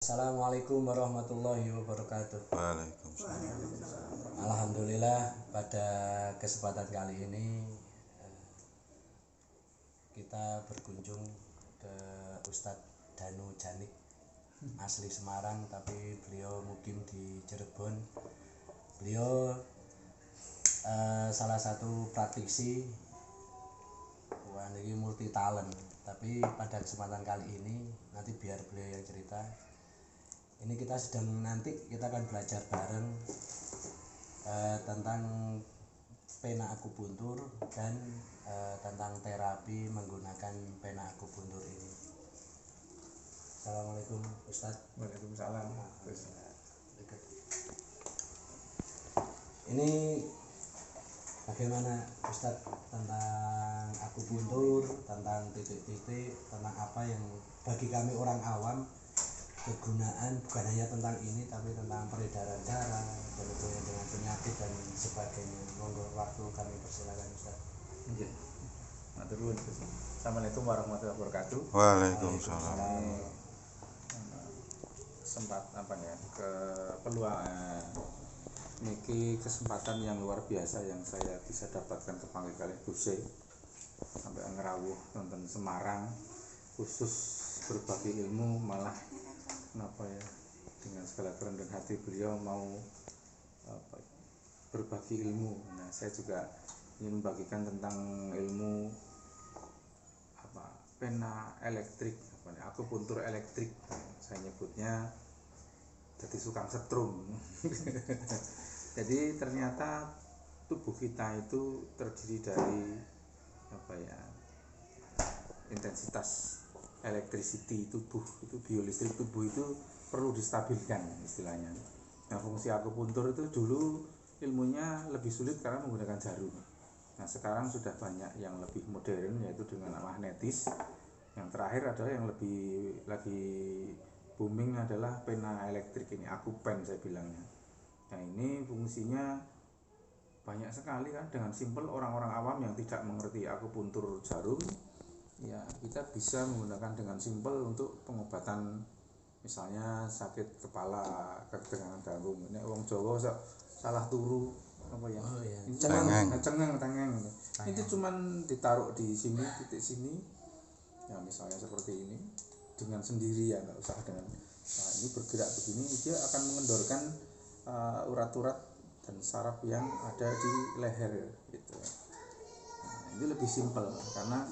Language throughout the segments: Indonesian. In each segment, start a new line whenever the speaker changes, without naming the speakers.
Assalamualaikum warahmatullahi wabarakatuh.
Waalaikumsalam.
Alhamdulillah pada kesempatan kali ini kita berkunjung ke Ustadz Danu Janik, asli Semarang tapi beliau mukim di Cirebon. Beliau salah satu praktisi ini multi talent, tapi pada kesempatan kali ini nanti biar beliau yang cerita. Ini kita akan belajar bareng tentang pena akupuntur dan tentang terapi menggunakan pena akupuntur ini. Assalamualaikum Ustadz.
Waalaikumsalam.
Ini bagaimana Ustadz tentang akupuntur, tentang titik-titik, tentang apa yang bagi kami orang awam kegunaan bukan hanya tentang ini tapi tentang peredaran darah dan hubungan dengan penyakit dan sebagainya. Monggo waktu kami persilakan Ustaz.
Nggih. Matur nuwun. Assalamualaikum warahmatullahi wabarakatuh.
Waalaikumsalam.
Sempat ke peluang niki kesempatan yang luar biasa yang saya bisa dapatkan kepanggih kali Gusti sampai ngerawuh nonton Semarang khusus berbagi ilmu, malah dengan segala kerendahan hati beliau mau berbagi ilmu. Nah, saya juga ingin membagikan tentang ilmu pena elektrik, akupuntur elektrik. Saya nyebutnya jadi sukang setrum. Jadi ternyata tubuh kita itu terdiri dari intensitas electricity tubuh, itu biolistrik tubuh itu perlu distabilkan istilahnya. Nah, fungsi akupuntur itu dulu ilmunya lebih sulit karena menggunakan jarum. Nah, sekarang sudah banyak yang lebih modern, yaitu dengan magnetis. Yang terakhir adalah yang lagi booming adalah pena elektrik ini, akupen saya bilangnya. Nah, ini fungsinya banyak sekali kan. Dengan simpel orang-orang awam yang tidak mengerti akupuntur jarum, ya kita bisa menggunakan dengan simpel untuk pengobatan, misalnya sakit kepala, ketegangan jantung. Ini wong Jawa salah turu cengeng. Itu cuman ditaruh di sini, titik sini. Ya misalnya seperti ini dengan sendiri, ya nggak usah dengan ini bergerak begini, dia akan mengendorkan urat-urat dan saraf yang ada di leher gitu. Nah, ini lebih simpel karena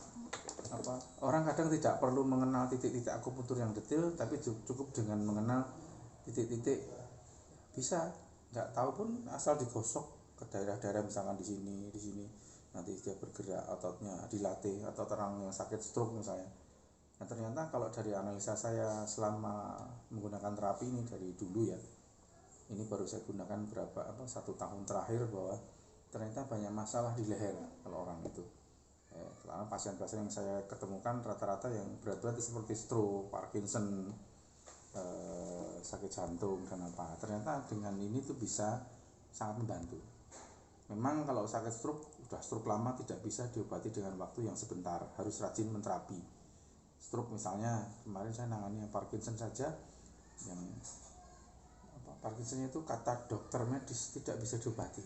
orang kadang tidak perlu mengenal titik-titik akupuntur yang detail, tapi cukup dengan mengenal titik-titik, bisa nggak tahu pun asal digosok ke daerah-daerah, misalkan di sini nanti dia bergerak, ototnya dilatih, atau orang yang sakit stroke misalnya. Nah, ternyata kalau dari analisa saya selama menggunakan terapi ini dari dulu ya, ini baru saya gunakan satu tahun terakhir, bahwa ternyata banyak masalah di leher kalau orang itu. Karena pasien-pasien yang saya ketemukan rata-rata yang berat-berat seperti stroke, Parkinson, sakit jantung dan ternyata dengan ini tuh bisa sangat membantu. Memang kalau sakit stroke, udah stroke lama tidak bisa diobati dengan waktu yang sebentar, harus rajin menterapi. Stroke misalnya kemarin saya nangani yang Parkinson saja, yang Parkinsonnya itu kata dokter medis tidak bisa diobati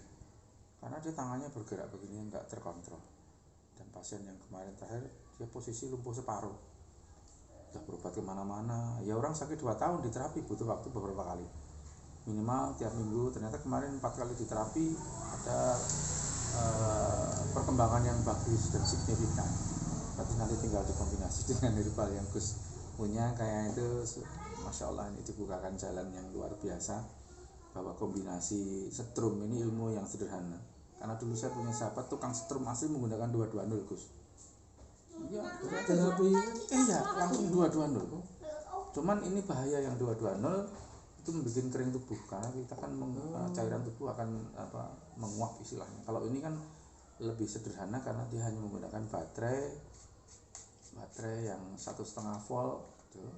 karena dia tangannya bergerak begini nggak terkontrol. Dan pasien yang kemarin terakhir, dia posisi lumpuh separuh, udah berobat kemana-mana. Ya orang sakit 2 tahun diterapi butuh waktu beberapa kali, minimal tiap minggu. Ternyata kemarin 4 kali diterapi, ada perkembangan yang bagus dan signifikan. Berarti nanti tinggal dikombinasi dengan herbal yang Gus punya, kayak itu Masya Allah, ini dibukakan jalan yang luar biasa. Bahwa kombinasi setrum ini ilmu yang sederhana. Karena dulu saya punya sahabat tukang setrum asli menggunakan 220 Gus. Ya, terapi langsung 220. Cuman ini bahaya yang 220 itu membuat kering tubuh, karena kita kan cairan tubuh akan menguap istilahnya. Kalau ini kan lebih sederhana karena dia hanya menggunakan baterai yang 1,5 volt gitu.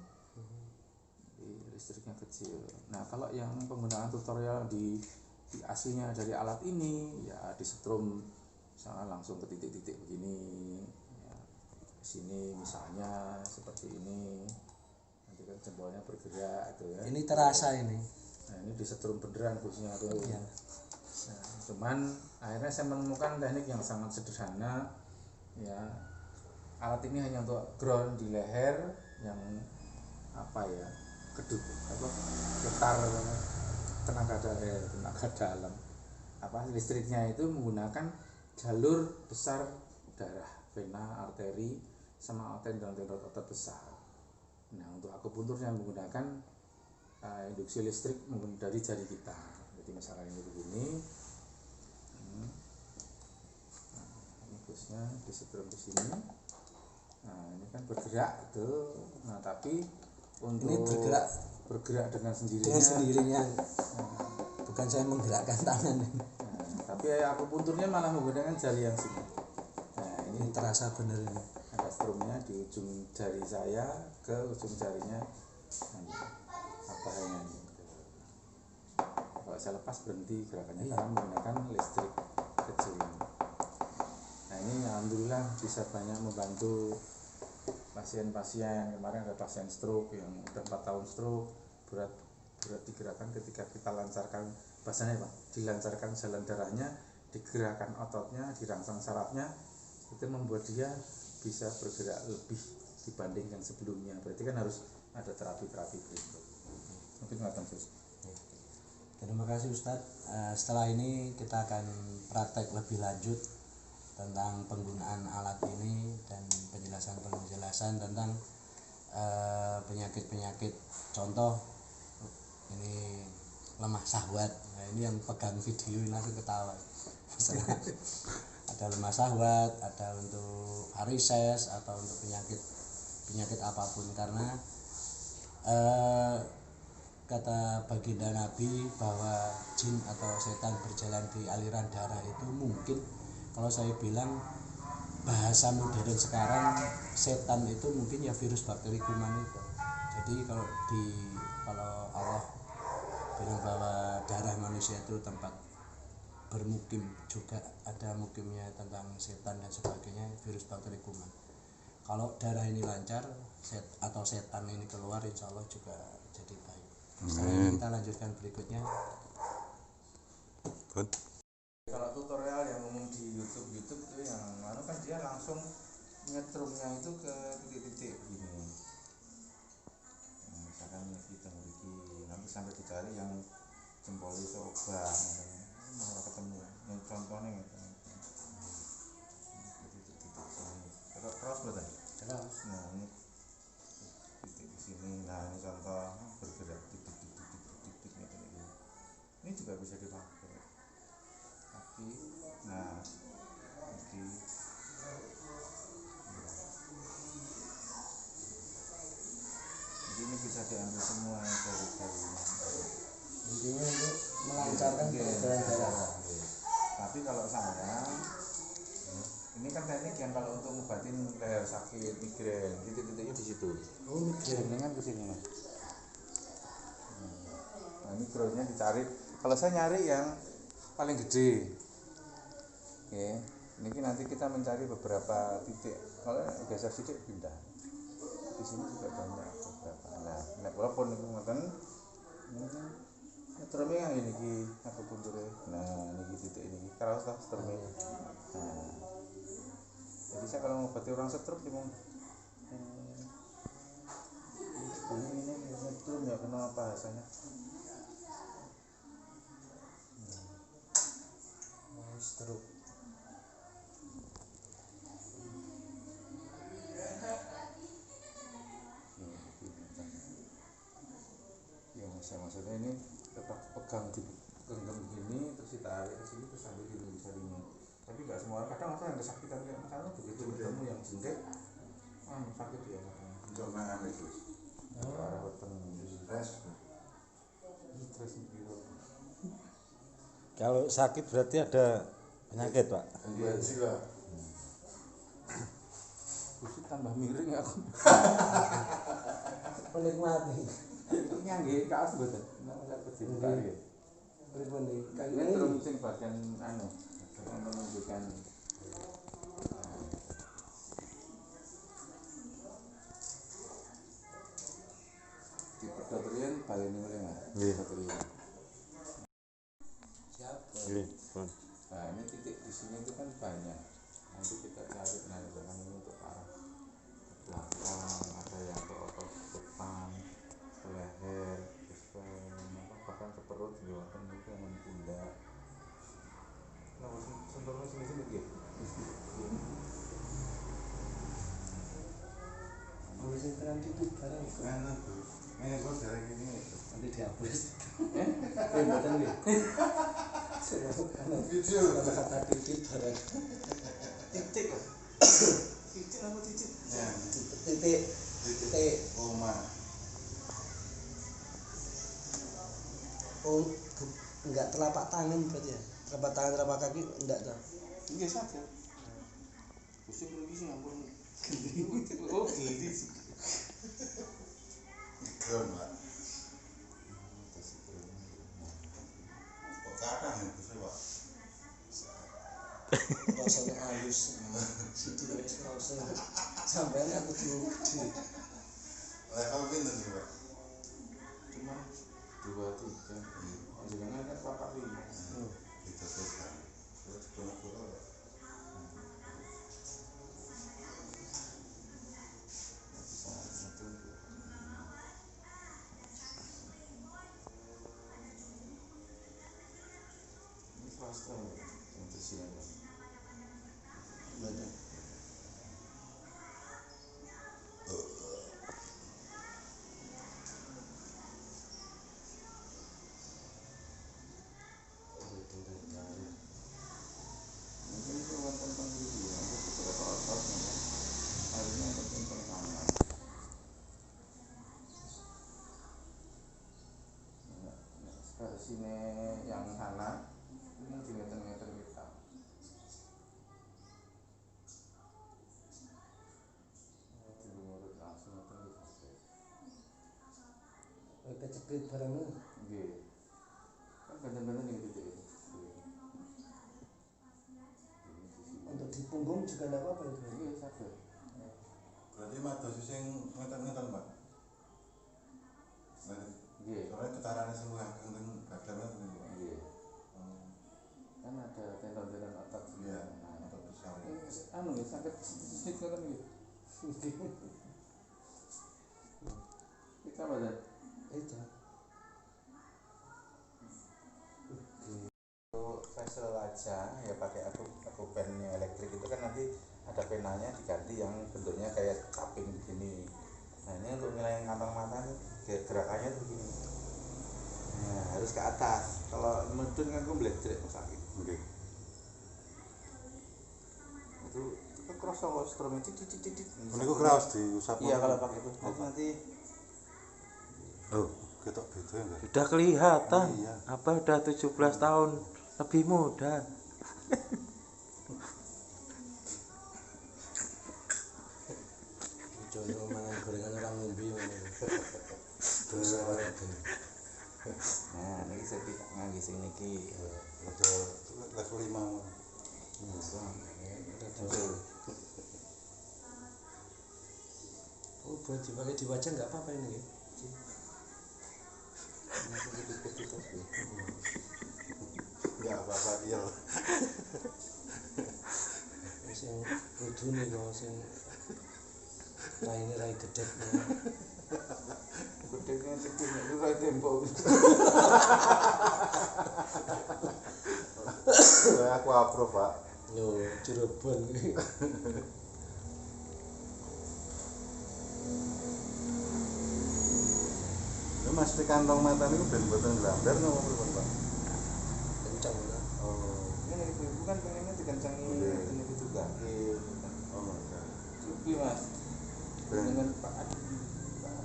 Listriknya kecil. Nah, kalau yang penggunaan tutorial di aslinya dari alat ini, ya disetrum misalnya langsung ke titik-titik begini, ya, sini misalnya seperti ini, nanti jempolnya bergerak itu ya.
Ini terasa ini.
Nah ini disetrum beneran Gusnya tuh.
Iya.
Nah, cuman akhirnya saya menemukan teknik yang sangat sederhana ya. Alat ini hanya untuk ground di leher yang apa ya, kedut apa getar tenaga dalam apa listriknya itu menggunakan jalur besar darah, vena, arteri sama tendon-tendon otot besar. Nah untuk akupunturnya menggunakan induksi listrik dari jari kita. Jadi misalkan ini begini, ini busnya disetrum di sini. Nah ini kan bergerak tuh. Nah tapi untuk
Ini
bergerak dengan sendirinya.
Dengan sendirinya. Bukan saya menggerakkan tangan.
Nah, tapi akupunturnya malah menggunakan jari yang sini. Nah ini
terasa bener ini.
Ada strumnya di ujung jari saya ke ujung jarinya abahnya ini. Kalau saya lepas berhenti gerakannya karena menggunakan listrik kecil ini. Nah ini alhamdulillah bisa banyak membantu pasien-pasien. Kemarin ada pasien stroke yang udah 4 tahun stroke, berat digerakkan ketika kita lancarkan bahasanya Pak, dilancarkan jalan darahnya, digerakkan ototnya, dirangsang sarafnya, itu membuat dia bisa bergerak lebih dibanding yang sebelumnya. Berarti kan harus ada terapi-terapi berikut. Mungkin nggak Gus.
Terima kasih Ustadz. Setelah ini kita akan praktek lebih lanjut tentang penggunaan alat ini dan penjelasan tentang penyakit-penyakit. Contoh ini lemah syahwat. Nah ini yang pegang video ini langsung ketawa. Ada lemah syahwat, ada untuk varises atau untuk penyakit apapun, karena kata baginda Nabi bahwa jin atau setan berjalan di aliran darah itu mungkin, kalau saya bilang bahasa modern sekarang, setan itu mungkin ya virus bakteri kuman itu. Jadi kalau Allah bilang bahwa darah manusia itu tempat bermukim, juga ada mukimnya tentang setan dan sebagainya, virus bakteri kuman. Kalau darah ini lancar atau setan ini keluar, insya Allah juga jadi baik. Setelah ini kita lanjutkan berikutnya.
Good.
Kalau tutorial yang umum di YouTube itu yang mana kan dia langsung nyetrumnya itu ke titik-titik begini. Nah, misalkan kita nanti sampai dicari yang jempol itu obah, malah ketemu. Yang contohnya gitu. Titik-titik sini. Terus betul. Terus. Nah ini titik di sini. Nah ini contoh bergerak titik-titik ini. Ini juga bisa dipakai. Nah jadi ini bisa diambil semua dari
intinya untuk melancarkan peredaran darah.
Tapi kalau saya ini kan teknik yang kalau untuk ngobatin leher sakit, migrain, titik-titiknya di situ.
Oh, migrain
kan ke sini Mas. Nah ini groundnya dicari. Kalau saya nyari yang paling gede. Oke, ini nanti kita mencari beberapa titik. Kalau geser sidik pindah. Di sini juga banyak beberapa. Nah, nek walaupun niku ngoten, terus yang ini ki aku punture. Nah, ini titik ini. Kalau tak terus. Nah. Jadi saya kalau ngobati orang stroke cuma ini stroke nggak kenal bahasanya.
stroke.
Maksudnya ini tetap pegang di genggam begini terus ditarik ke sini terus sambil di jarinya. Tapi nggak semua orang, kadang orang yang kesakitan kayak misalnya begitu ketemu yang jentik, sakit ya katanya. Coba ambil terus. Arah weteng stres gitu.
Kalau sakit berarti ada penyakit Pak.
Iya jiwa. Kusut tambah miring aku.
Menikmati.
Ini nggih kaos mboten. Nek sakit sing kari.
Pripun iki?
Ini terus sing bagian menunjukkan baleni mulai Mas.
Nggih.
Baterai.
Siap.
Nggih, pun.
Nah ini titik di sini itu kan banyak. Nanti kita cari penampakan ini untuk arah belakang, ada yang ke otot depan, ke leher, ke bahkan ke perut juga kan itu yang pundak. Nah, sentuhnya sini gitu.
Mulai sing tenan itu barang
Enak tuh. Ini kok dari ini.
nanti dihapus. Mboten nggih.
Video.
Kata-kata titik barang.
Titik kok. Titik apa titik?
Ya.
Titik titik
Oma.
oh enggak telapak tangan berarti ya. Telapak tangan telapak kaki enggak tuh.
Enggak sadar. Pusing lagi sih ampun. Oh, geli sih.
Drone, Pak. Kok kadang itu sih, Pak?
Rasanya halus. Siti wis rasa. Sampeyan aku dulu gede.
Level pinter sih, Pak?
Cuma 2, 3. Jangan kan papak 5.
Kita selesai. Terus pura-pura.
Ini swasta yang tersiap.
Betul.
Mungkin itu tentang video, beberapa otot ya. Akhirnya tentang tangan. Sekarang sini yang sana ini di meter-meter kita. Dulu ngurut langsung itu
Kecepit barangnya.
nggih. Kan benten-benten yang titik itu.
Untuk di punggung juga enggak apa-apa itu.
Nggih, sadar.
Berarti mados sing ngeten-ngeten, Pak. Nah,
Nggih.
soalnya getarannya semua ngeten badan ngeten iki, Pak.
Nggih. Kan ada tendon-tendon otot
Iya,
semua. Nah,
otot besar.
anu ya sakit sedikit ngoten nggih. Kita badan
Itu.
untuk facial aja ya pakai aku pennya elektrik itu kan nanti ada penanya diganti yang bentuknya kayak caping begini. Nah ini untuk nilai kantong mata nih gerakannya tuh begini. Nah harus ke atas. Kalau medun kan aku bledrek sakit.
Nggih.
Itu kerasa kalau strom itu titik.
Niku kraos diusap.
Iya kalau pakai itu nanti
Oh, ketok beda enggak?
Udah kelihatan.
Iya.
Apa udah 17 tahun lebih muda.
Jono mangan gorengan orang ngombe ngono.
nah ini saya nganggi sing niki.
Ada level 5.
Oh, buat dipakai di wajah enggak apa-apa ini ya.
Enggak apa-apa iya.
Sing kudune kok sing raine rai gedhet.
Gedenya cekung itu rai tempo.
Aku approve, Pak.
Yo, Cirebon.
Lu mesti kantong mata niku ben boten nglambar napa pripun, Pak?
Kencang lah.
Oh.
Ini ibu kan pengennya dikencangi ini juga.
Oh, enggak.
Cukup mas. Dengan Pak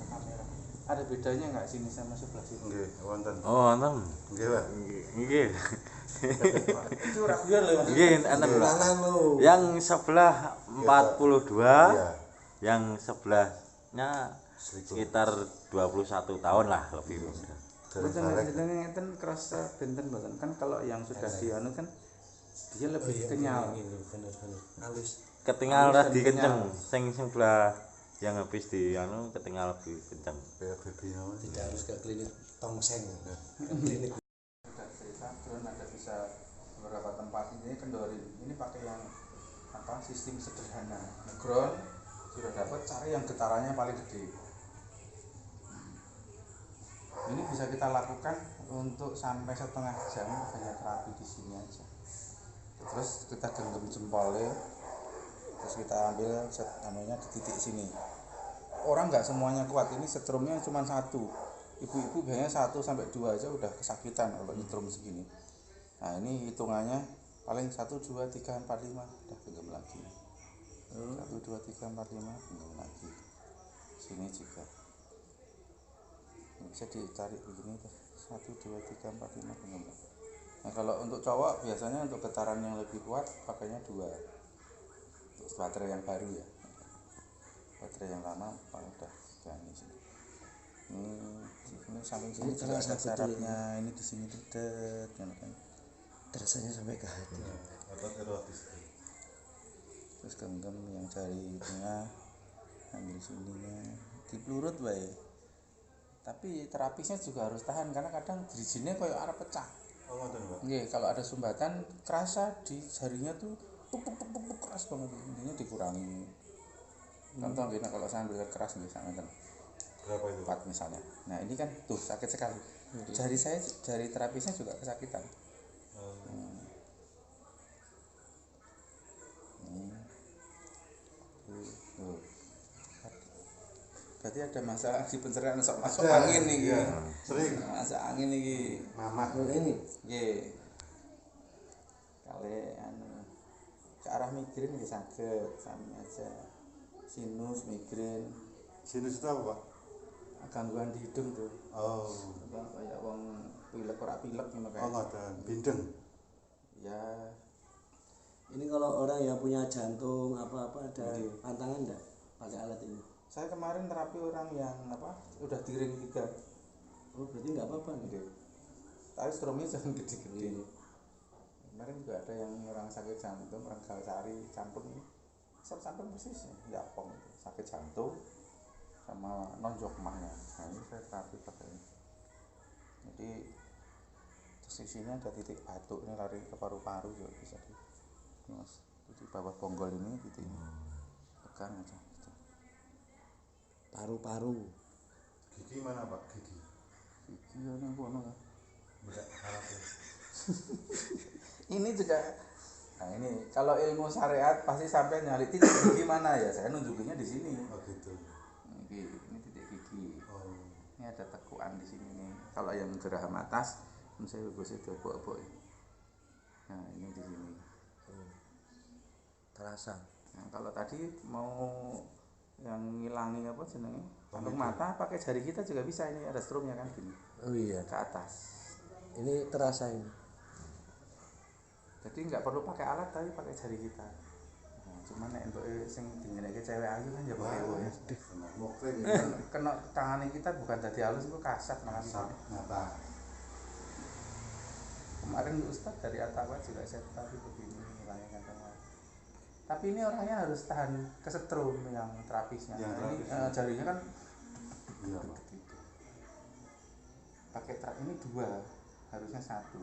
kamera. Ada bedanya nggak sini sama sebelah situ?
Nggih, wonten.
Oh, enten.
Nggih, Pak.
Nggih.
Itu rapian loh mas.
Nggih, enten, Pak.
Lanang lho.
Yang sebelah 42,
Iya.
yang sebelahnya sekitar 21 tahun lah lebih muda.
Betul ngeten kerasa benten boten kan kalau yang sudah dianu kan dia lebih kenyal.
Ini bener-bener halus.
Ketinggal
Halus dan
tadi kenceng,
kenyal.
sing sebelah yang habis di ketinggal lebih kencang.
PSBB namanya.
Tidak harus ke klinik tongseng. Klinik
Ada cerita drone, ada bisa beberapa tempat ini kendori. Ini pakai yang sistem sederhana. Ground sudah dapat, cari yang getarannya paling gede. Ini bisa kita lakukan untuk sampai setengah jam hanya terapi di sini aja. Terus kita genggam jempolnya, terus kita ambil namanya di titik sini. Orang nggak semuanya kuat, ini setrumnya cuma satu. Ibu-ibu biasanya 1 sampai 2 aja udah kesakitan kalau nyetrum segini. Nah ini hitungannya paling 1, 2, 3, 4, 5 udah genggam lagi. 1, 2, 3, 4, 5 genggam lagi. Sini juga bisa ditarik begini tuh, 1, 2, 3, 4, 5 genggam. Nah kalau untuk cowok biasanya untuk getaran yang lebih kuat pakainya 2 untuk baterai yang baru ya. Baterai yang lama udah ini sini. Ini samping sini juga ada syaratnya, ini di sini dedet kan.
terasanya sampai ke hati.
Otot erotis.
Terus genggam yang jari tengah, ambil sininya, dipelurut wae. Tapi terapisnya juga harus tahan karena kadang di sini kayak arep pecah.
Oh ngoten, Pak.
Nggih, kalau ada sumbatan kerasa di jarinya tuh puk keras banget. Intinya dikurangi. Contoh gini, kalau saya ambil keras nih sangat
Berapa itu?
4 misalnya. Nah ini kan tuh sakit sekali. Jari saya, jari terapisnya juga kesakitan. Tuh. Berarti ada masalah di pencernaan masuk angin nih.
Iya, sering.
Masuk angin nih.
Mamah.
Ini
Nggih. Kali ke arah migren nggih saged sami aja. Sinus, migren,
Sinus itu apa, Pak?
gangguan di hidung tuh.
Oh.
Kayak wong pilek ora pilek ngono
Oh
kae.
ngoten, bindeng.
Ya,
ini kalau orang yang punya jantung apa-apa ada
Oke.
pantangan enggak pakai alat ini?
saya kemarin terapi orang yang udah di ring 3.
Oh berarti nggak apa-apa nih.
Oke. Tapi stromnya jangan gede-gede. Kemarin juga ada yang orang sakit jantung, orang Galsari, jantung ini. Samping persis ya, pom itu. Sakit jantung sama nonjok mahnya. Nah ini saya terapi pakai ini. Jadi terus di sini ada titik batuk, ini lari ke paru-paru juga bisa di ini mas, di bawah bonggol ini titik ini. Tekan aja. Gitu.
Paru-paru.
Gigi mana, Pak? Gigi.
Gigi ini bono ya.
Berat harap ya.
Ini juga, nah ini kalau ilmu syariat pasti sampai nyari titik gigi mana ya, saya nunjukinnya di sini.
Oh gitu.
Ini titik gigi.
Oh.
Ini ada tekuan di sini nih. Kalau yang geraham atas, saya bisa bobok-bobok. Nah ini di sini.
Terasa.
Nah kalau tadi mau yang ngilangi apa jenenge kantong mata, pakai jari kita juga bisa. Ini ada strumnya kan gini.
Oh iya.
Ke atas.
Ini terasa ini.
Jadi nggak perlu pakai alat tapi pakai jari kita. Nah, cuman nek untuk sing dingeneke cewek ayu kan ya pakai ya.
Mokring.
Kena tangannya kita bukan tadi halus, itu kasat malah.
Ngapa?
Kemarin Ustadz dari Atawa juga saya tadi begini ngilangin kantong mata. Tapi ini orangnya harus tahan kesetrum yang terapisnya.
Yang
Jadi
terapis.
jarinya kan
Iya, Pak.
gitu. Pakai ini 2, harusnya 1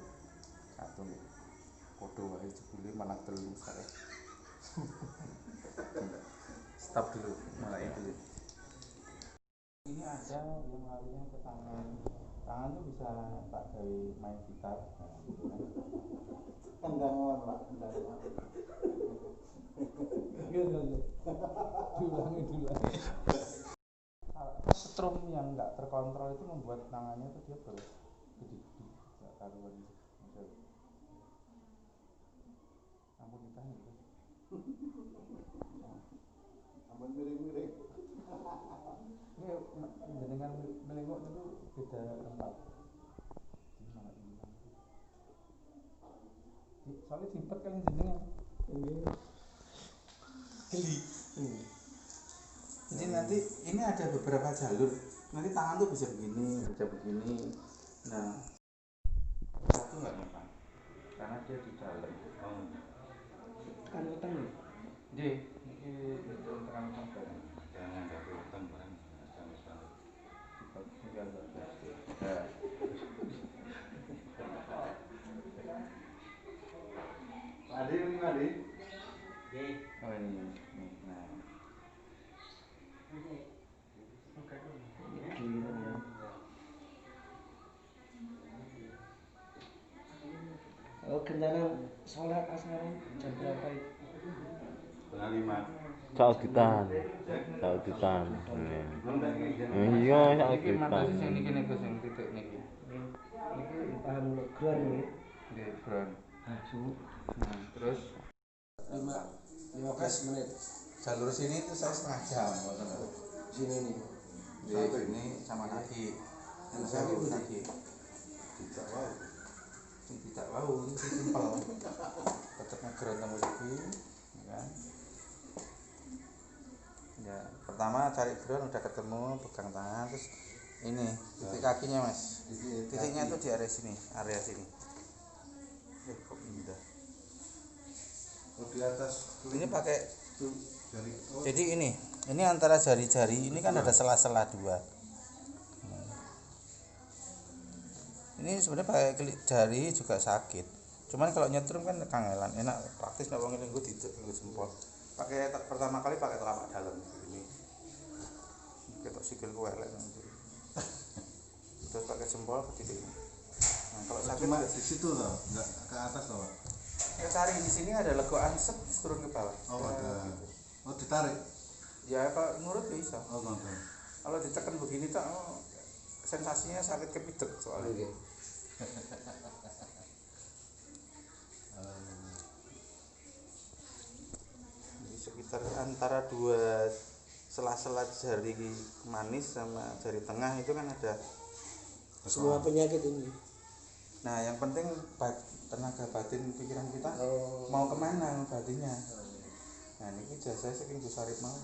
podo wae jebule malah 3 saya. Stop dulu, mulai dulu. Ini ada yang larinya ke tangan. Tangan tuh bisa tak gawe main gitar. Tendangan, Pak, tendangan. Diulangi. Setrum yang nggak terkontrol itu membuat tangannya tuh dia gede-gede, nggak karuan gitu. Ampun kita gitu.
Ampun miring-miring.
Ini dengan melengok itu beda tempat. Gimana ini? Soalnya simpet kan jenengan. Geli. Jadi nanti ini ada beberapa jalur. Nanti tangan tuh bisa begini, bisa begini. Nah, satu nggak mempan, karena dia di dalam.
Kan utang nih.
Jadi ini tekan-tekan.
Jangan, Pak.
kalau rencana sholat asar jam berapa itu?
Setengah 5.
Saudutan. Iya,
Iki mantas
saudutan.
sing niki niku sing titik niki.
Ini paham ground ini.
Nggih, Bron.
Baju
Nah, terus
15 menit
jalur sini itu saya setengah jam
sini nih.
Nggih, ini sama kaki. Ini saya urus kaki.
Tidak wow.
Tidak mau, ini simpel. Tetap ngegerak temu lagi, ya kan? Ya, pertama cari ground udah ketemu, pegang tangan, terus ini titik kakinya mas. Titiknya tuh di area sini. Kok indah.
Oh, di atas
Ini pakai.
jari. Oh,
Jadi ini antara jari-jari ini kan ada sela-sela dua. Ini sebenarnya pakai klik jari juga sakit. Cuman kalau nyetrum kan kangelan, enak praktis nek wong nggo didelok jempol. Pertama kali pakai telapak dalam ini. Ketok sikilku elek nanti. Terus pakai jempol ke titik ini. Nah, kalau sakit
cuma di situ toh, enggak ke atas toh, Pak.
ya cari di sini ada legokan set turun ke bawah.
Oh,
Ya,
ada.
gitu.
Oh, ditarik.
Ya kalau nurut bisa.
Oh, ngono.
Kalau ditekan begini tak sensasinya sakit kepidek soalnya. Jadi sekitar antara dua sela-sela jari manis sama jari tengah itu kan ada.
Semua penyakit ini.
Nah yang penting tenaga batin pikiran kita
Oh.
mau kemana batinnya. Nah ini jasa saking Sarip mau.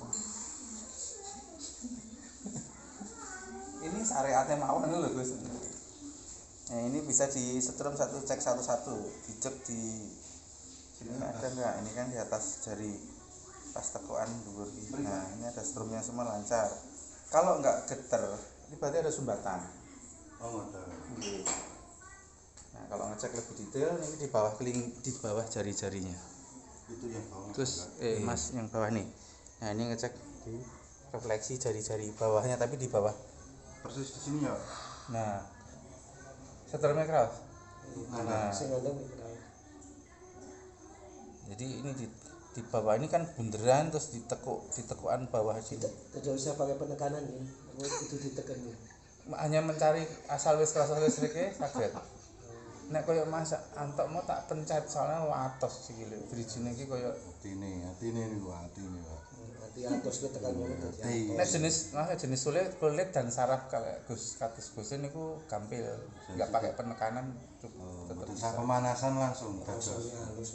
Ini syariatnya mawon lho Gus. Nah ini bisa di setrum cek satu-satu, dicek di sini ada enggak? Ini kan di atas jari pas tekokan dhuwur iki. Nah, ini ada strumnya semua lancar. Kalau enggak geter, ini berarti ada sumbatan.
Oh, ngono.
Nggih. Nah, kalau ngecek lebih detail ini di bawah jari-jarinya.
Itu yang bawah.
Terus Mas yang bawah nih. Nah, ini ngecek di refleksi jari-jari bawahnya tapi di bawah.
Persis di sini ya.
Nah, setelahnya keras. Nah,
Sing ngandung itu.
jadi ini di bawah ini kan bunderan terus ditekukan bawah sini.
Tidak usah pakai penekanan ya. Itu ditekan ya.
Hanya mencari asal wis listrike saged. Nek koyo Mas Antokmu tak pencet soalnya watos sikile. Drijine iki koyo
Atine niku, atine, Pak.
Hati atus ke tekan ngono dadi.
nek jenis kulit dan saraf kayak Gus kados Gus niku gampil. Enggak pakai penekanan cukup tetep
Bisa
bisa.
pemanasan langsung dados.
Halus.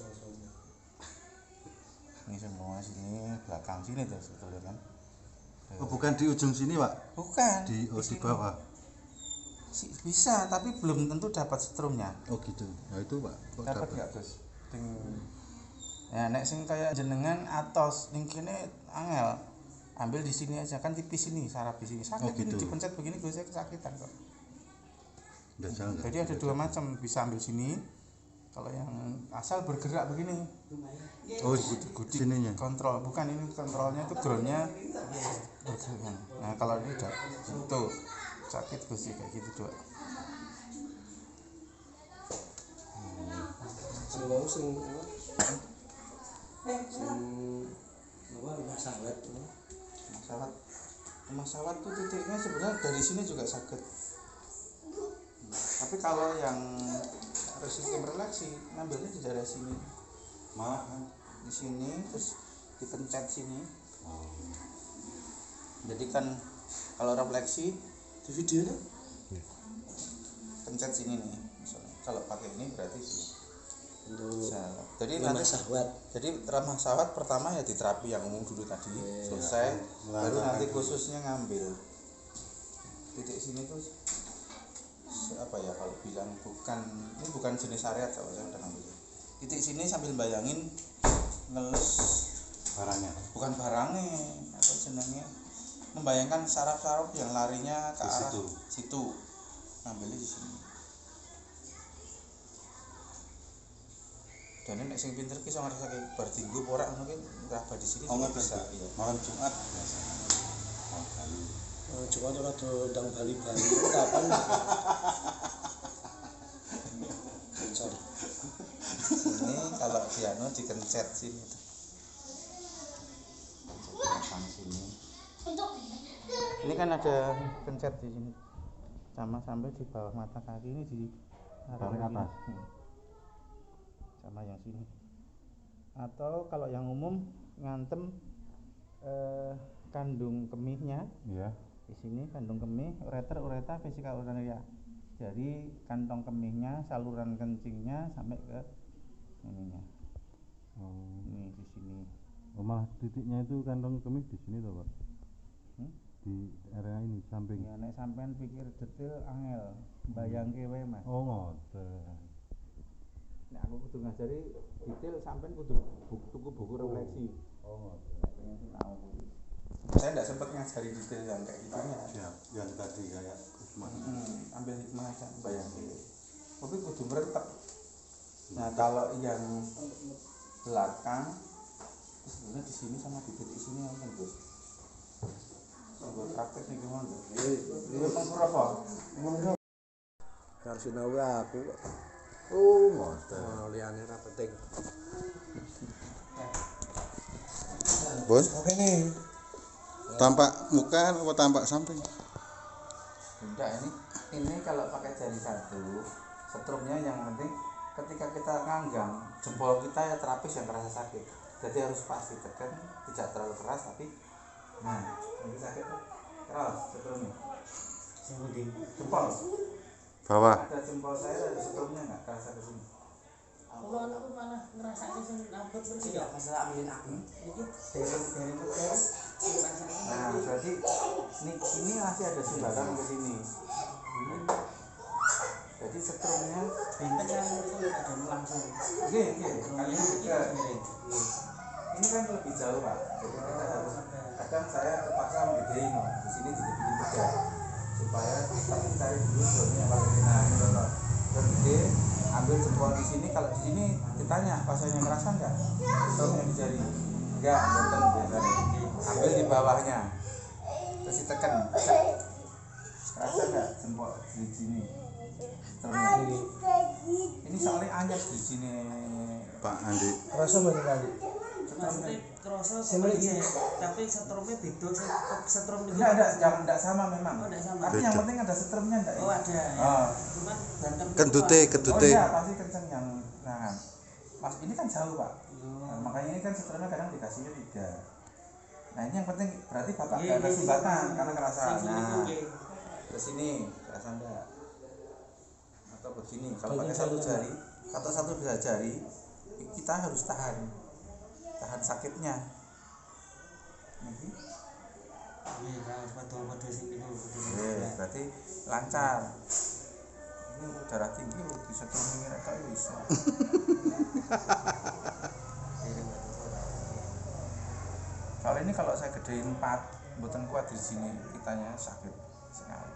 Ini semua sini belakang sini tuh sebetulnya kan.
Oh, bukan di ujung sini, Pak.
Bukan.
Di
sini.
bawah.
Bisa, tapi belum tentu dapat strumnya.
Oh, gitu. Nah, itu, Pak. Kok
Dapat enggak, Gus? Ya, nek sing kayak jenengan atos ning kene angel. Ambil di sini aja kan tipis ini, saraf di sini. Sakit
Oh, gitu.
ini dipencet begini gue kesakitan kok.
Udah jalan enggak?
Jadi ada dua macam, bisa ambil sini. Kalau yang asal bergerak begini.
Oh, sininya.
Kontrol, bukan ini kontrolnya itu groundnya bergerak. Nah, kalau ini udah tuh sakit Gus kayak gitu doang.
Sing mau sing apa rumah sawat.
Rumah sawat tuh titiknya sebenarnya dari sini juga sakit. Tapi kalau yang sistem relaksi ngambilnya di daerah sini.
Malah
Di sini terus dipencet sini. Jadi kan kalau refleksi
Di video tuh
pencet sini nih. Misalnya kalau pakai ini berarti sini.
untuk
Jadi
rumah
nanti
sawat.
jadi ramah sawat pertama ya di terapi yang umum dulu tadi selesai, baru nanti khususnya ngambil titik sini tuh apa ya kalau bilang ini bukan jenis syariat saya udah ngambil titik sini sambil bayangin ngelus
barangnya.
bukan barangnya atau jenengnya membayangkan saraf-saraf yang larinya ke
Di
arah
situ.
situ ngambilnya di sini. Dan nek sing pinter ki iso ngrasake bar dinggo ora ngono ki ngraba di sini juga bisa. Iya.
Malam Jumat biasanya. Malam Bali.
Coba tuh ndang Bali-Bali kapan? Sorry.
dikencet sini tuh. Belakang sini. Ini kan ada kencet di sini. Sama sampai di bawah mata kaki ini di
Tarik atas.
Sama yang sini. Atau kalau yang umum ngantem kandung kemihnya.
Iya.
Di sini kandung kemih, ureter, vesika urinaria. Jadi kantong kemihnya, saluran kencingnya sampai ke ininya.
Oh.
Ini di sini.
Oh, malah titiknya itu kantong kemih di sini toh, Pak. Di area ini samping.
Ya nek sampean pikir detail angel, bayangke wae Mas.
Oh, ngoten.
Nek aku kudu ngajari detail sampean kudu tuku buku refleksi.
Oh, ngoten.
Pengen sinau. Saya enggak sempat ngajari detail yang kayak gitunya.
Siap, yang tadi kayak Usman.
Ambil hikmah aja bayangke. Tapi kudu merentek. Nah, kalau yang belakang sebenarnya di sini sama di titik sini kan Gus. Buat praktek nih gimana? Iya, pengkur apa?
Harus sinau aku.
Oh, ngoten.
Liyane ra penting.
Bun,
Oke nih.
tampak muka apa tampak samping?
Enggak, ini kalau pakai jari satu, setrumnya yang penting ketika kita nganggang jempol kita ya terapis yang kerasa sakit. Jadi harus pas ditekan, tidak terlalu keras tapi nah, ini sakit tuh. Keras setrumnya. Jempol.
Bawah.
Ada jempol saya ada setrumnya enggak kerasa ke sini.
Kalau aku malah ngerasa sing abot bersih ya
masalah ambilin aku
iki dari terus
Nah, berarti ini masih ada sumbatan ke sini. Jadi setrumnya
benten yang itu ada langsung.
Oke, kali ini juga ini kan lebih jauh Pak. Jadi kita harus kadang saya terpaksa menggedein di sini dibikin beda supaya tapi cari dulu zona yang paling enak. Contoh gede, ambil jempol di sini. Kalau di sini ditanya pasanya kerasa enggak? Setrumnya di jari enggak, benten biasanya. Ambil di bawahnya, terus ditekan. Kerasa enggak jempol di sini? Ini soalnya anyep di sini
Pak Andi.
Rasa bener kali.
Maksudnya kerasa sebenarnya tapi setrumnya beda setrum itu.
Enggak sama memang.
Oh, enggak sama.
Tapi yang penting ada setrumnya enggak?
Oh ada ya.
Oh.
Cuman banter.
Kedute.
Oh iya, pasti kenceng yang nah. Mas ini kan jauh, Pak. Nah, makanya ini kan setrumnya kadang dikasihnya 3. Nah, ini yang penting berarti Bapak enggak ada sumbatan karena kerasa. Nah. Terus ini kerasa enggak? Atau begini, kalau pakai satu jari atau satu bisa jari kita harus tahan sakitnya.
Iya, harus betul sini dulu.
Berarti lancar. Ini darah tinggi di setrum mereka bisa. Kalau ini kalau saya gedein 4, mboten kuat di sini, kitanya sakit sekali.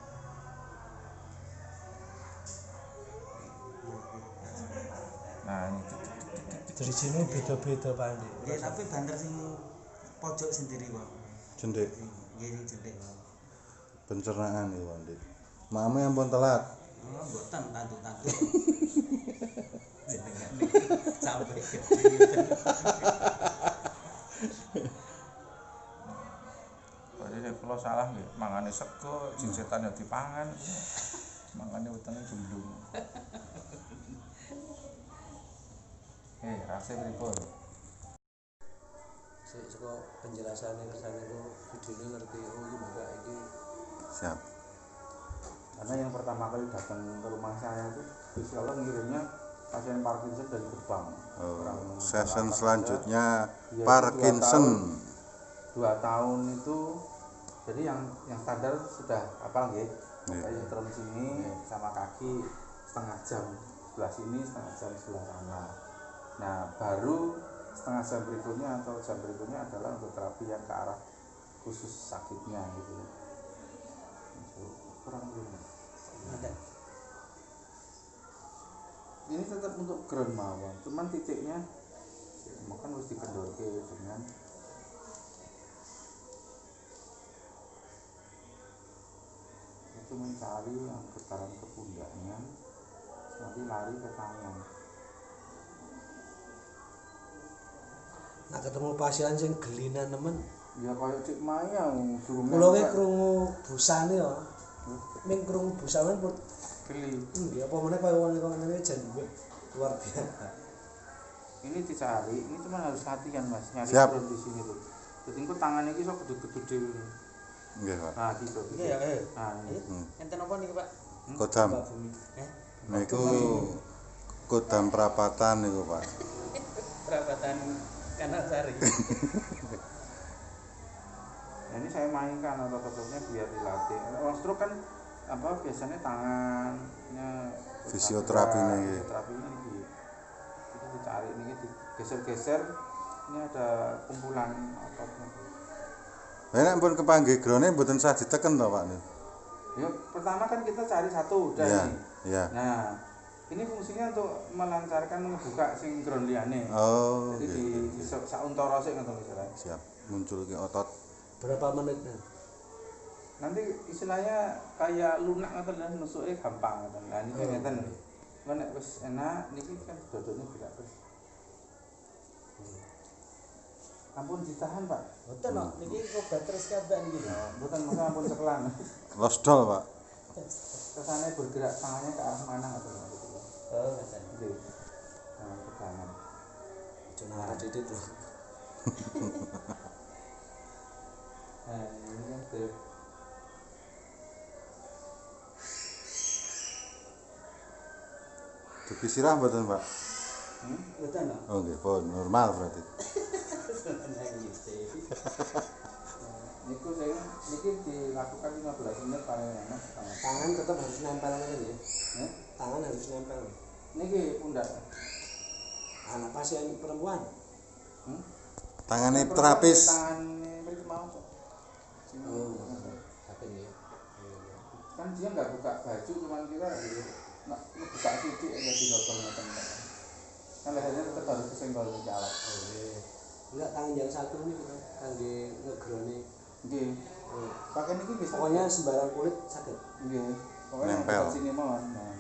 Nah, ini
Dari sini beda-beda Pak Andi.
Ya tapi banter sing pojok sendiri kok.
Jendek.
Nggih jendek.
Pencernaan ya Andi. Mame ampun telat.
Oh, mboten tantu-tantu. Sampai
jadi kalau salah nggih, mangane sego, jinsetan ya dipangan. Mangane wetenge jumblung. Rasanya pripun?
Saka penjelasannya kesana itu videonya ngerti oh iki Bapak iki.
Siap.
Karena yang pertama kali datang ke rumah saya itu Gusti Allah ngirimnya pasien Parkinson dari Jepang.
Oh, session selanjutnya Parkinson.
2 tahun itu jadi yang standar sudah apa nggih? Kayak terus sini sama kaki setengah jam sebelah sini, setengah jam sebelah sana. Nah, baru setengah jam berikutnya atau jam berikutnya adalah untuk terapi yang ke arah khusus sakitnya gitu. Kurang lebih.
ada.
Ini tetap untuk ground mawon, cuman titiknya makan harus dikendorke dengan itu mencari yang getaran ke pundaknya nanti lari ke tangan
Nak ketemu pasien sing gelinan nemen.
Ya koyo Cik Maya durung.
Kula ki krungu busane ya. Ning krungu busane pun
geli.
nggih apa meneh koyo ngene jan luar biasa.
Ini dicari, ini cuma harus latihan Mas, nyari
Siap.
drone di sini tuh. Jadi engko tangannya iki iso gedhe-gedhe dhewe.
Nggih, Pak.
Nah, gitu.
Iya ya,
Nah, ini.
enten apa niku, Pak?
Kodam.
Mbak Bumi.
Niku kodam perapatan niku, Pak.
Perapatan Kanasari.
Nah, ini saya mainkan otot-ototnya biar dilatih. Orang stroke kan apa biasanya tangannya
Fisioterapi nih.
Fisioterapi ini gitu. Itu dicari ini digeser-geser. Ini ada kumpulan ototnya.
Nek pun kepanggih grone mboten sah diteken to, Pak.
Ya, pertama kan kita cari satu udah
Iya,
nih.
iya.
Nah, ini fungsinya untuk melancarkan ngebuka sing ground liyane.
Oh,
Jadi di sauntara sik ngoten misalnya.
siap. Muncul ke otot.
Berapa menitnya?
Nanti istilahnya kayak lunak ngoten lah, nusuke gampang ngoten. Lah niki ngeten. Lah nek wis enak niki kan dodone tidak terus. Ampun ditahan, Pak.
Mboten kok, niki obat terus kabeh niki.
Mboten masa ampun sekelan.
Losdol, Pak.
Kesane bergerak tangannya ke arah mana ngoten.
Oh, ngoten.
Gitu. Nah, pegangan.
Jeneng arek titik lho.
Nah, ini kan tuh.
Dugi sirah mboten, Pak?
Mboten kok.
Oh, nggih, pun normal berarti.
Niku saya niki dilakukan 15 menit paling enak.
Tangan tetap harus nempel ngene ya. Tangan harus nempel.
Niki pundak.
Anak pasien perempuan.
Tangane terapis.
Tangane mriki mau kok.
Oh, tapi ya.
Kan dia nggak buka baju, cuman kita nggak buka titik aja di dokter ngoten. Kan lehernya tetap harus kesenggol ke alat.
Oh, iya. Enggak, tangan yang satu ini kita kangge ngegrone.
Nggih. Pakai niki bisa.
Pokoknya sembarang kulit sakit.
nggih. Pokoknya
Nempel.
dekat sini mawon. Nah.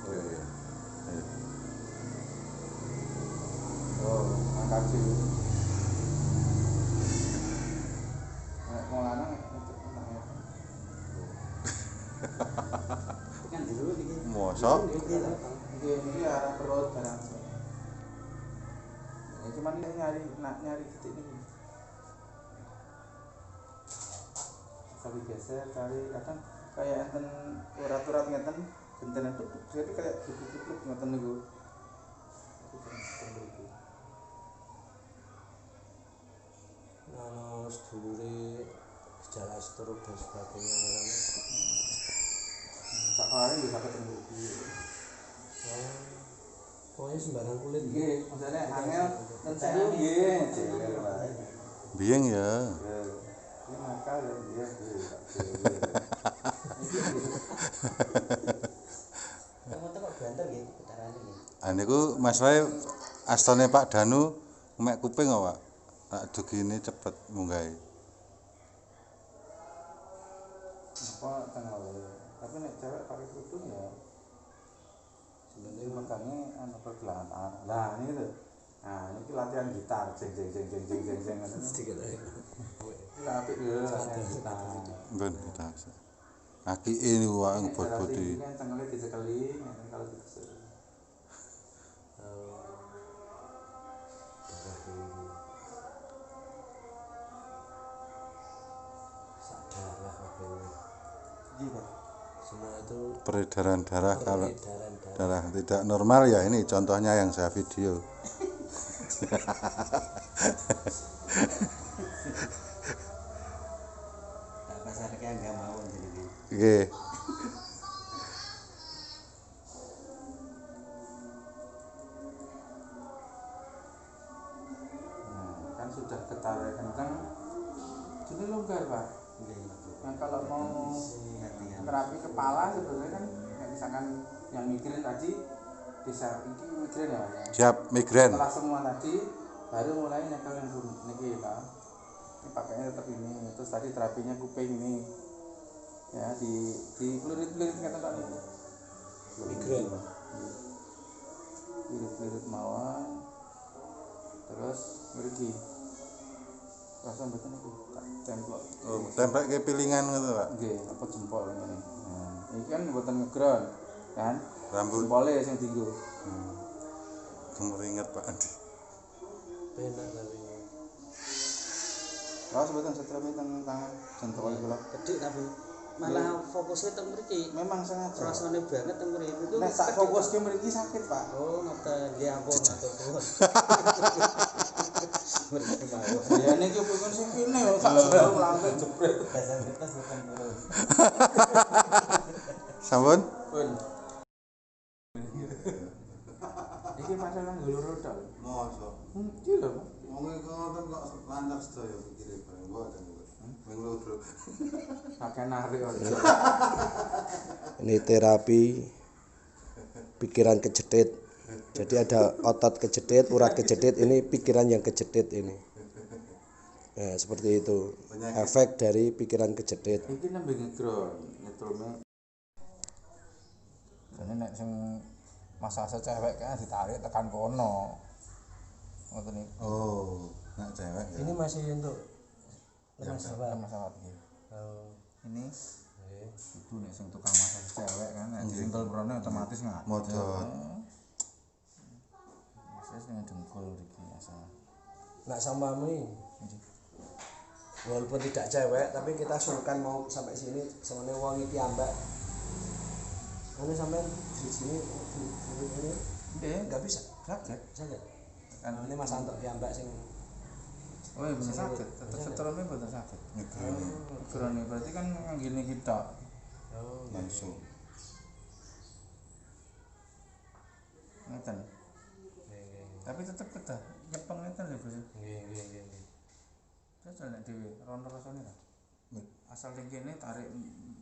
Oh, iya.
Oh, angkat sih. Nek mau lanang
Kan dulu iki.
Mosok
nggih niki arah perut barang. Ya cuman ini nyari titik ini. Cari geser, cari kadang kayak enten urat-urat ngeten, genten itu jadi kayak duduk-duduk ngeten niku.
Nah, sedulure gejala stroke dan sebagainya namanya.
Saklare bisa ketemu iki.
Pokoknya sembarang kulit.
Nggih, maksudnya angel ten saya nggih, cewer wae.
biyen ya.
Ya. Ini nakal ya dia
Kamu tuh kok banter ya putarannya ya.
Ah niku masalahe astane Pak Danu mek kuping kok, Pak. Tak dugine cepet munggahe.
apa tengah tapi nek cewek pakai kerudung ya sebenarnya makanya anu pergelangan tangan lah ini tuh nah ini latihan gitar jeng jeng jeng jeng jeng jeng jeng
Sedikit aja.
ini apik dulu latihan gitar
Ben kita. Akike niku wae ngebot-boti.
ini kan cengelnya dicekeli kan kalau dikesel
Sadarah kabeh.
iya
Semua itu
Peredaran darah kalau
peredaran
darah tidak normal ya ini contohnya yang saya video.
Tak pasar kayak enggak mau jadi.
Nggih.
nah kan sudah getarnya kencang jadi longgar pak yang kalau mau terapi kepala sebetulnya kan yang misalkan yang migrain tadi bisa ini migrain ya Pak, ya.
Siap migrain.
Setelah semua tadi baru mulai nyekel yang niki Pak. Ini pakainya tetap ini terus tadi terapinya kuping ini ya di pelurit-pelurit kata Pak ini
migrain.
lirit mawon terus mriki rasa mboten niku tak templok
Oh, templek ke pilingan ngono, Pak.
nggih apa jempol ngene nah iki kan mboten ngegron kan
Rambut
jempole sing dienggo
kemeringet Pak Andi.
Penak tapi
Raos mboten setreme teng tangan jempol kula
Kedhik tapi malah fokusnya teng mriki.
memang sengaja
Rasane banget teng mriki itu.
nek tak
kedhik,
fokuske mriki sakit Pak
Oh, ngoten. Nggih ampun matur nuwun. Mriki mawon.
ya niki pun sing kene kok sak seru langsung jepret
Dasar kita bukan turun.
Sampun?
pun iki masalah nggoloro tok
Mosok.
iki lho Pak
Wong iki ngoten kok lancar sedaya pikire bareng mboten kok. Wing lodro.
pakai narik aja
ini terapi pikiran kejedit. Jadi ada otot kejedit, urat kejedit, ini pikiran yang kejedit ini. Nah, seperti itu. Efek dari pikiran kejedit.
iki nembe ngegron nyetrome jane nek sing masa-masa cewek kan ditarik tekan kono ngoten niku
Oh, nak cewek ya.
Ini masih untuk masalah.
masalah iki
Oh.
ini itu nek sing tukang masak cewek kan nek disenggol prone otomatis ngadeg
Modot.
wis ning dengkul iki asal
Nak sama mami. Walaupun tidak cewek, tapi kita sungkan mau sampai sini, semuanya wong iki ambak. Anu sampean di sini di ini
nggih
enggak bisa.
sakit
Sakit.
kan
Ini Mas Anto piambak sing
oh iya bener sakit tetep setrome mboten sakit ngegrone berarti kan ngene kita
Langsung.
ngeten tapi tetep kedah nyepeng ngeten lho Bos
nggih.
jajal nek dhewe rono rasane ta asal ning kene tarik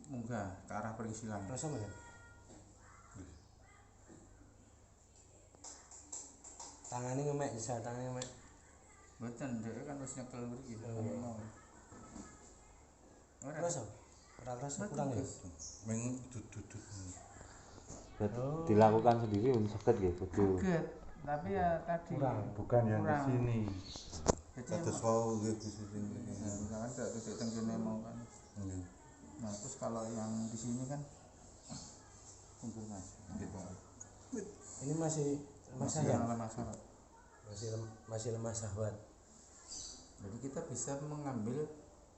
munggah ke arah perisilan
Rasa mana? Tangannya ngemek, bisa tangannya ngemek.
mboten dhek kan wis nyekel mriki ora
Rasa? Rasa kurang ya?
Wing duduk.
Dilakukan sendiri sakit ya betul.
sakit tapi ya tadi
Bukan yang ke sini.
jadi
Kados wau nggih di sini.
misalkan ada titik teng kene mau kan
Nggih.
nah terus kalau yang di sini kan kumpul Mas gitu
Ini masih
masih
ya?
yang lemah syarat
Masih lemah syahwat.
jadi kita bisa mengambil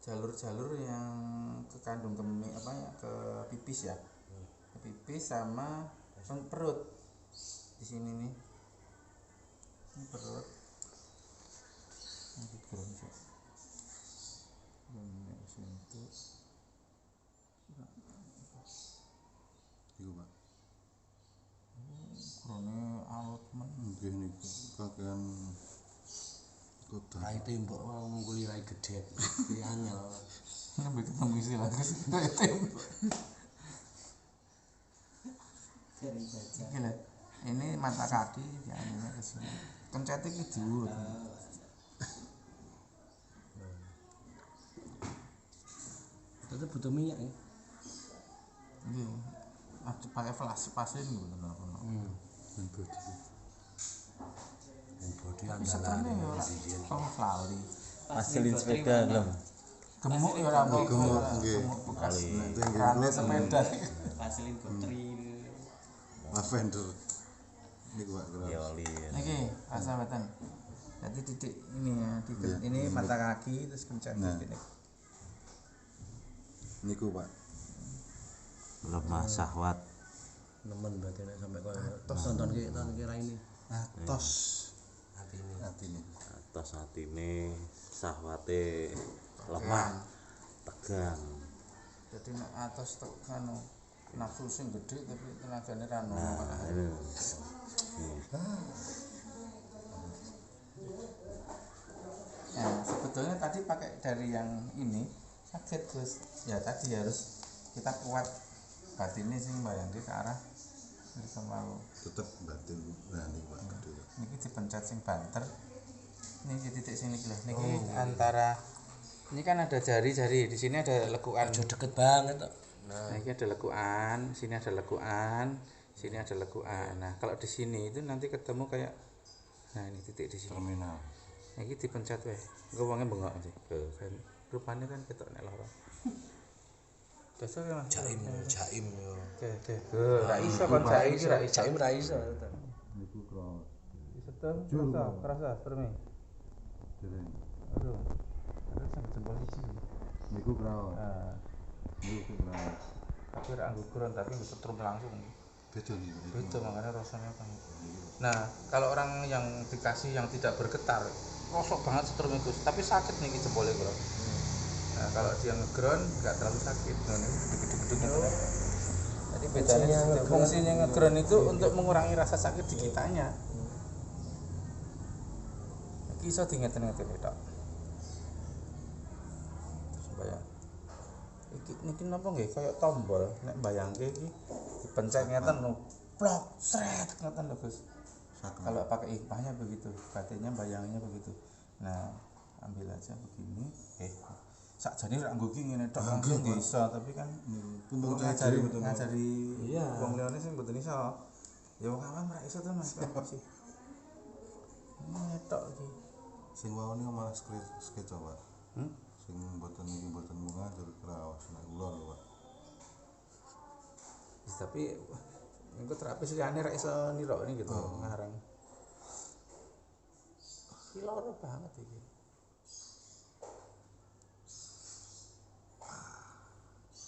jalur-jalur yang ke kandung kemih apa ya ke pipis ya ke pipis sama perut di sini nih ini perut ini keronjok ini sentuh
Iku Pak.
krone alot men
Nggih niku kakean kotor.
Rai tembok mau ngungkuli rai gede. Iki angel.
sampai ketemu istilah tembok gila ini mata kaki ya ini ke sini pencet iki diurut
Itu butuh minyak ya.
iya pakai flash pasin gitu apa
Wing bodi.
Bodi
tapi setelahnya ya ora kok lali
Hasilin sepeda belum.
gemuk ya ora
Gemuk nggih.
bekas
Tinggi
rane
kulit
sepeda
Hasilin putri.
lavender. Niku Pak kira.
Yoli.
niki rasa wetan jadi titik ini ya titik
Iya.
ini mata kaki terus kencet
Nah.
titik
Niku Pak.
Lemah syahwat.
Nemen berarti nek sampai kok tonton kira ini.
Atos
Atine.
atine.
Atas atine syahwate lemah tegang.
jadi nek atas tekan nafsu sing gede tapi tenagane ra ono
Nah, ini.
nah sebetulnya tadi pakai dari yang ini sakit Gus ya tadi harus kita kuat batinnya sih bayangke ke arah mereka mau
Tetep batin. Nah niku Pak gede.
niki dipencet sing banter niki titik sini lah niki antara ini kan ada jari-jari di sini ada lekukan
Aja deket banget kok.
nah ini ada lekukan sini ada lekukan Sini ada lekukan. Nah, kalau di sini itu nanti ketemu kayak nah ini titik di sini.
terminal.
Iki dipencet wae. Engko wonge bengok sih. Kan rupane kan ketok nek lara. Dasar ya, Mas.
Jaim yo.
Oke. Ra iso kon jaim iki ra iso.
Jaim ra iso.
Niku cross.
Setem kerasa permi.
Dereng.
Aduh. Ada sampai jempol siji.
Niku cross.
Nah,
Niku cross.
tapi ra anggo kron tapi bisa setrum langsung.
Beda nih.
Beda makanya rasanya kan. Nah, kalau orang yang dikasih yang tidak bergetar, rosok banget setrum itu, tapi sakit nih jempolnya kalau. Nah, kalau dia ngeground nggak terlalu sakit, nah, ini gedung-gedung. Jadi bedanya fungsinya ngeground itu untuk mengurangi rasa sakit di kitanya. Iki iso dinget-ngeten tok. Supaya iki napa nggih kaya tombol nek bayangke iki dipencet ngeten lho. Plok, sret ngeten lho, Gus. Kalau pakai hikmahnya begitu, batinnya bayanginnya begitu. Nah, ambil aja begini. Sakjane rak nggo ki ngene tok langsung nggih iso, tapi kan
Pun
ngajari
Iya.
wong liyane sing mboten iso. Ya wong awam ra iso to Mas. Ini tok iki.
Sing wau niku malah sketsa, Pak.
Hmm?
Sing mboten iki mboten munga jare kraos nek kula lho, Pak.
Tapi engko terapis liyane ra iso nirokne gitu ngarang. Iki loro banget iki.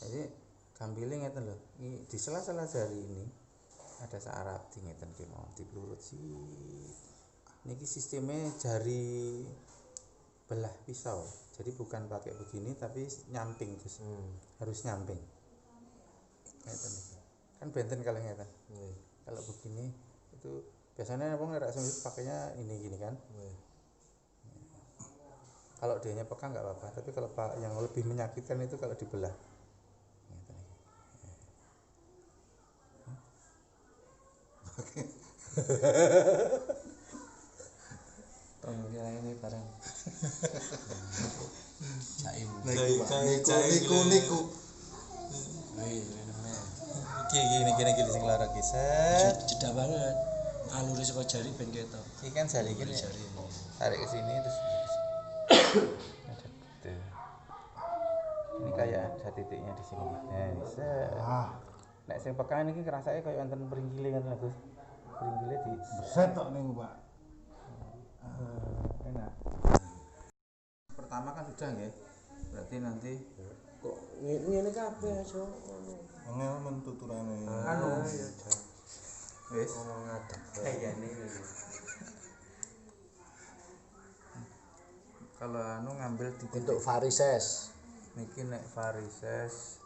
Jadi gambile ngeten lho, iki di sela-sela jari ini ada saraf di ngeten ki mau dipelurut sih. Niki sistemnya jari belah pisau. Jadi bukan pakai begini tapi nyamping Gus. Harus nyamping. Ngeten iki. Kan benten kalau ngeten. Kalau begini itu biasanya wong nek pakainya ini gini kan. Kalau dianya peka nggak apa-apa, tapi kalau yang lebih menyakitkan itu kalau dibelah.
Tong kira ini barang. Jaim.
Niku.
Gini sing lara ki set.
Jeda banget. Alure saka jari ben ketok.
Iki kan jari iki
Jari.
tarik ke sini terus ini kayak ada titiknya di sini. Nah, set. Nek sing pekan iki kerasake kayak wonten peringgile kan lho, Gus. Peringgile di
Beset tok niku, Pak.
enak. Pertama kan sudah nggih. Berarti nanti
Kok ngene kabeh aja.
Angel men tuturane.
anu wis
Ngomong ngadeg.
kayane kalau anu ngambil di
Untuk varises.
niki nek varises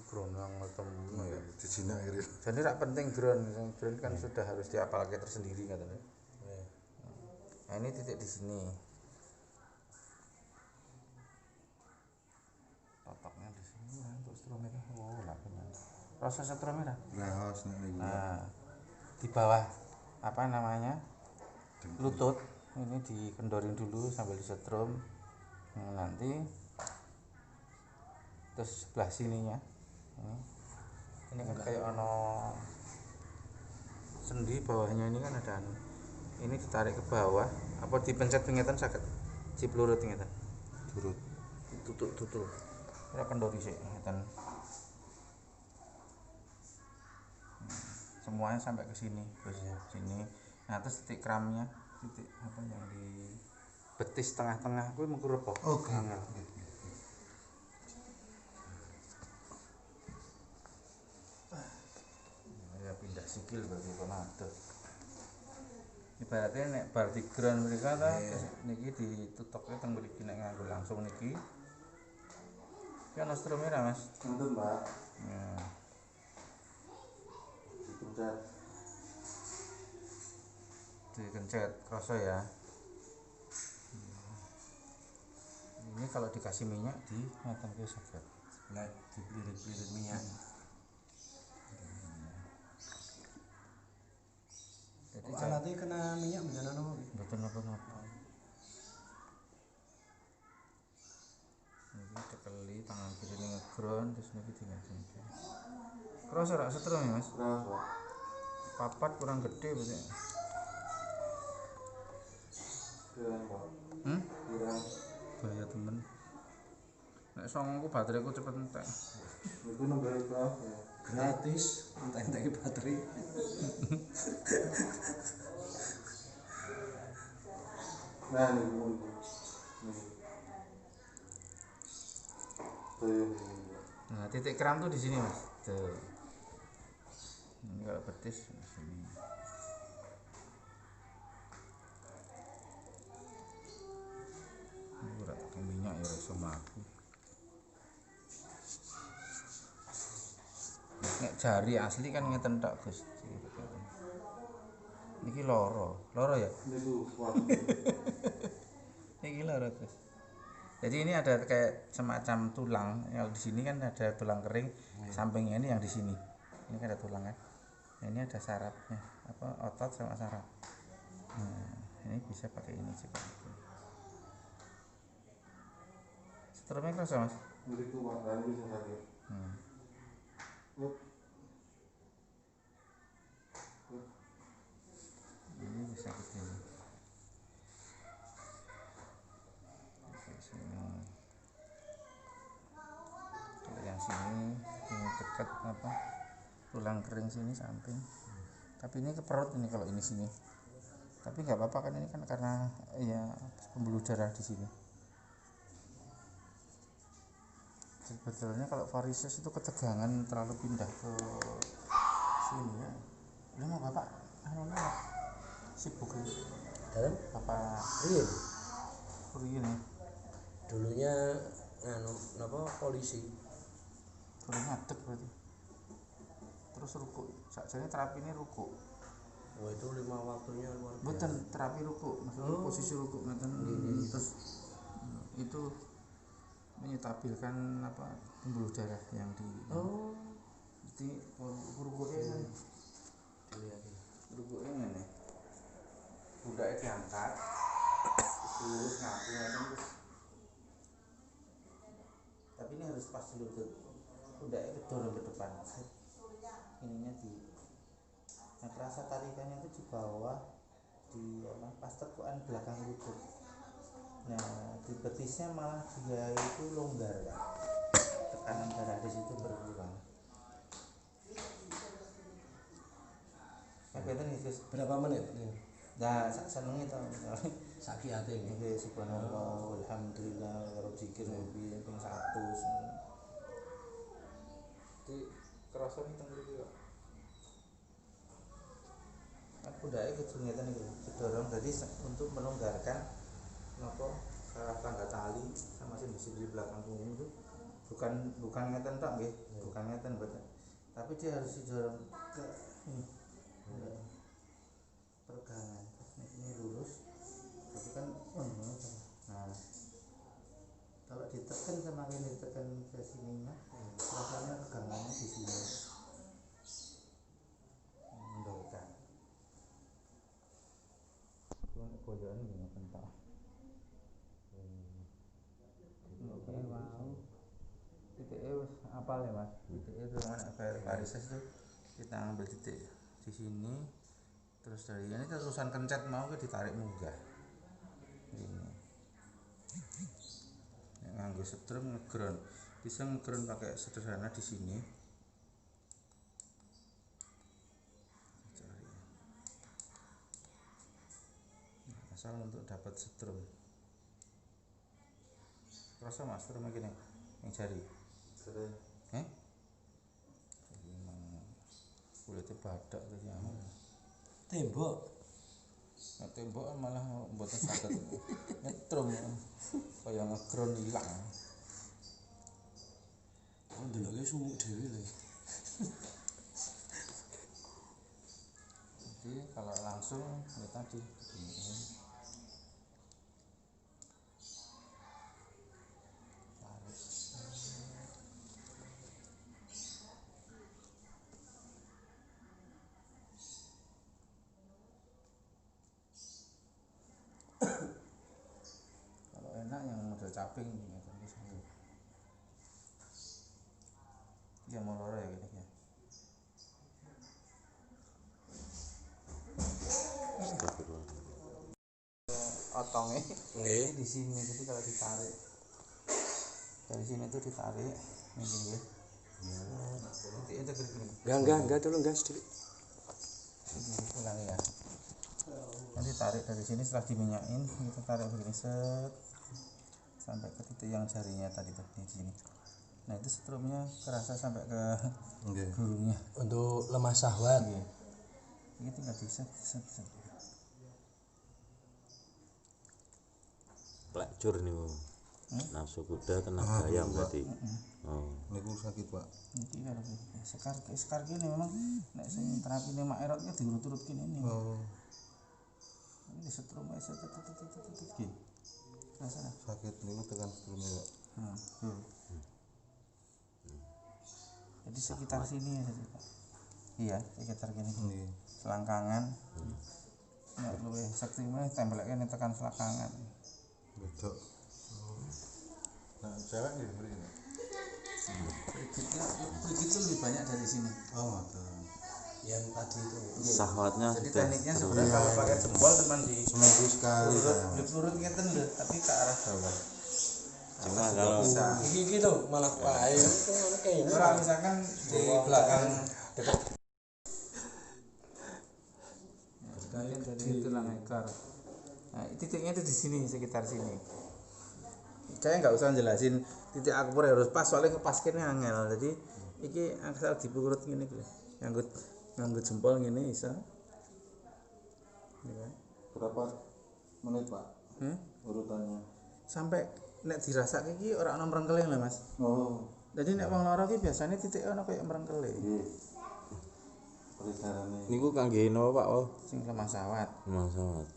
ground ketemu ya.
Dijinak kiri.
Jadi rak penting ground kan sudah harus diapalke tersendiri katanya. Nah, ini titik di sini. Totoknya di sini untuk stromera. Oh, lah benar. Proses stromera.
Rahos nek niku.
Nah, di bawah apa namanya? Lutut. Ini dikendorin dulu sambil disetrum. Nah, nanti terus sebelah sininya. Ini kan kayak ono sendi bawahnya ini kan ada anu. Ini ditarik ke bawah apa dipencet pengetan sakit ciplurut pengetan
Turut.
tutul ora kendori sik ngeten semuanya sampai ke sini terus sini. Nah terus titik kramnya titik apa yang di betis tengah-tengah kuwi mengko apa
Oke.
Ya pindah sikil berarti tornado. Ibaratnya nek bar di ground mereka ta niki ditutoknya teng mriki nek nganggo langsung niki. Ki ana stromera Mas.
Ngoten, Pak.
Nah.
Dipencet.
Dikencet kroso ya. Ini kalau dikasih minyak di ngeten ki saged.
Nek dipelirit-pelirit minyak.
Jadi
Kok alatnya kena minyak beneran apa?
mboten napa-napa. Ini tekeli tangan kiri ngegrun ngeground terus niki diganti. Kerasa rak setrum ya Mas?
Kerasa.
Papat kurang gede berarti.
Kurang, Pak. Kurang.
Bahaya temen. Nek songku bateraiku cepet entek.
Itu nambah berapa ya?
Gratis entek-entek baterai.
Nah, ini. Tuh.
Nah, titik kram tuh di sini Mas. Tuh. Ini kalau betis di sini. Ini ora pakai minyak ya iso mlaku. Nek jari asli kan ngeten tok Gus. Niki loro ya.
Niku kuat.
Niki loro Gus. Jadi ini ada kayak semacam tulang. Yang di sini kan ada tulang kering, sampingnya ini yang di sini. Ini kan ada tulang kan. Nah, ini ada sarafnya, apa otot sama saraf. Nah, ini bisa pakai ini sih Pak. Setrumnya kerasa Mas?
Niku Pak, dan bisa sakit.
Ini bisa begini. Kalau yang sini ini dekat apa tulang kering sini samping. Tapi ini ke perut ini kalau ini sini. Tapi nggak apa-apa kan ini kan karena ya pembuluh darah di sini. Sebetulnya kalau varises itu ketegangan terlalu pindah ke sini ya. Ini mau bapak anu sibuk ya.
Dalam
Bapak
iya
ini
dulunya nganu napa polisi.
boleh ngadeg berarti. Terus ruku. Sakjane terapi ini ruku.
Wah itu 5 waktunya luar biasa.
Betul, terapi ruku. Maksudnya posisi ruku ngeten terus itu menyetabilkan apa pembuluh darah yang di jadi rukunya ngene budaknya diangkat terus ngaku terus tapi ini harus pas lutut budaknya kedorong ke depan ininya di nah kerasa tarikannya itu di bawah di apa pas tekukan belakang lutut. Nah di betisnya malah dia itu longgar kan, tekanan darah di situ berkurang. Nah, kita nih Gus.
Berapa menit ini?
Nah, seneng itu.
Sakit hati ini.
Ini subhanallah, alhamdulillah, karo zikir lebih ping 100. Di kerasa nih teng mriki kok. Aku ndake kejungeten iki didorong tadi untuk melonggarkan apa saraf tangga tali sama sing di belakang punggung itu bukan ngeten tok nggih, bukan ngeten mboten. Tapi dia harus didorong ke ini. Pergangan. Ini lurus. Tapi kan nah. Kalau ditekan semakin ditekan ke sininya, rasanya pegangannya di sini. Mendorkan. Kuwi boyoane ngoten tok. Oke, wow. Titiknya wis apal ya Mas. Titiknya itu mana varises itu kita ambil titik di sini terus dari ini terusan kencet mau ke ditarik munggah. Ini. Yang nganggo setrum ngeground. Bisa ngeground pakai sederhana di sini. Cari. Asal untuk dapat setrum. Terasa Mas setrum gini yang jari.
Sering.
Jadi memang kulitnya badak tuh yang
Tembok.
nah, tembok malah mboten saged nyetrum kaya ngeground ilang.
Oh ndeloke sumuk dhewe lho.
Jadi kalau langsung ya tadi begini. Tarik. Kalau enak yang model caping gitu. Ya mau loro ya gini ya. Otongnya
Nggih.
di sini, jadi kalau ditarik dari sini tuh ditarik ini ya. Itu gini.
Enggak dulu enggak sedikit.
Ini ulang ya. Nanti tarik dari sini setelah diminyakin, kita tarik begini set sampai ke titik yang jarinya tadi tuh di sini. Nah itu setrumnya kerasa sampai ke
Nggih.
gulungnya.
Untuk lemah syahwat.
Iya. Ini tinggal di set.
Pelacur niku. Nafsu kuda tenaga ayam berarti. Oh.
Niku sakit, Pak.
Ini kalau sekar gini memang nek sing terapi nih mak erotnya diurut-urut gini nih.
Oh,
Ini setrum aja gini. Rasa.
sakit niku tekan sebelumnya, Pak.
Tuh. Jadi sekitar sini ya tadi Pak. Iya, sekitar gini.
Nggih.
Selangkangan. Nek luwih sektimnya tempelake tekan selangkangan.
Bedok. Nah, cewek nggih mriki.
Begitu lebih banyak dari sini.
Oh, ngoten.
Yang tadi itu.
Sahwatnya
Jadi
sudah
tekniknya sebenarnya kalau pakai jempol teman di
Seminggu sekali.
pelurut ngeten lho, tapi ke arah bawah.
cuma kalau
Bisa.
Iki lho malah pae.
Orang misalkan di belakang dekat kalian dari tulang ekor. Nah, titiknya itu di sini, sekitar sini. Saya nggak usah jelasin titik akupunktur harus pas, soalnya ngepaskinnya angel. Jadi iki asal dipurut gini lho. Nganggut jempol gini bisa. Ya.
Berapa menit, Pak? Urutannya.
Sampai nek dirasa iki ora ana mrengkele lho, Mas.
Oh,
Jadi nek wong lara iki biasane titik ana kaya mrengkele.
nggih. Peredarane.
niku kangge napa Pak? Oh,
Sing lemah sawat.
sawat.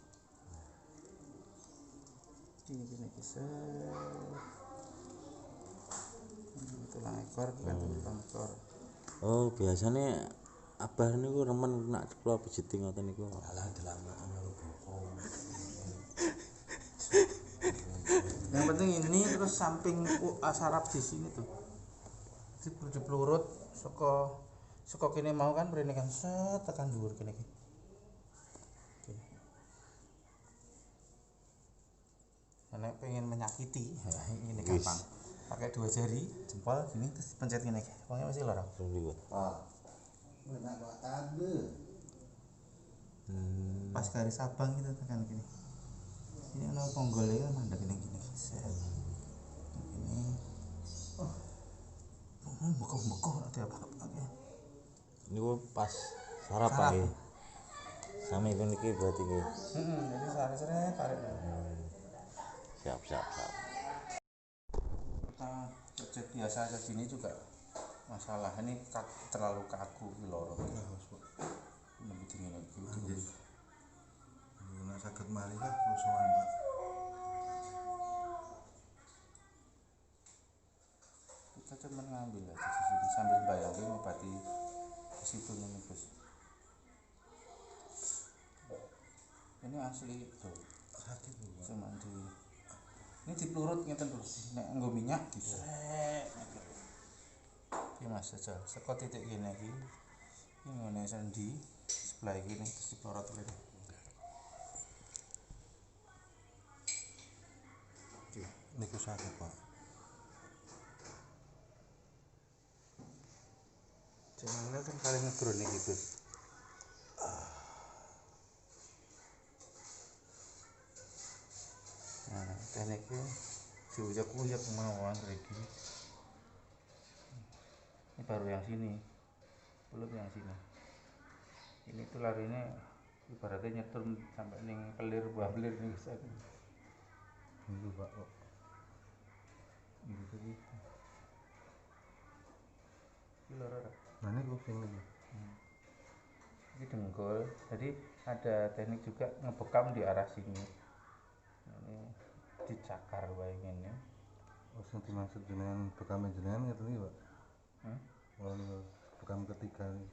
Ini bisa. Tulang ekor kan tulang ekor.
Oh, biasanya abah niku remen nak kula pijeti ngoten niku.
Alah delamaan karo bokong.
Yang penting ini terus samping saraf di sini tuh. Dipelurut saka kene mau kan mrene kan set tekan dhuwur kene iki. Nek pengen menyakiti, ini gampang. Pakai 2 jari, jempol gini terus pencet gini. Wongnya masih lara.
Liwat.
Pak. Enak kok ade.
Pas garis abang kita tekan gini. Ini ana ponggolnya mandek gini. Set. Ini. Bekok nanti apa-apa.
Niku pas saraf Pak nggih. Sami niki berarti nggih.
Jadi sare-sare tarik.
Siap.
Kita cecet biasa aja gini juga masalah ini terlalu kaku loro. Lebih dingin lagi.
Nek saged mari lah kerusuhan, Pak.
Kita cuma ngambil aja di sini sambil bayangin ngobati ke situ nih Gus. Ini asli tuh sakit cuma ini dipelurut ngeten terus nek nggo minyak disrek. Iki Mas aja saka titik kene iki ngene sendi sebelah iki nih terus dipelurut kene.
Niku sakit, Pak.
Jenenge kan paling ngegron iki Gus. Nah, tekniknya diujak-ujak mawon iki. Ini baru yang sini. Belum yang sini. Ini tuh larinya ibaratnya nyetrum sampai ning pelir buah pelir nih bisa.
Niku, Pak.
Gitu. Ini loro.
Nah, niku sing niku.
Ini dengkul. Jadi ada teknik juga ngebekam di arah sini. Ini dicakar wae ngene.
Oh, sing dimaksud jenengan bekam jenengan ngeten iki, Pak. Oh, niku bekam ketiga ini.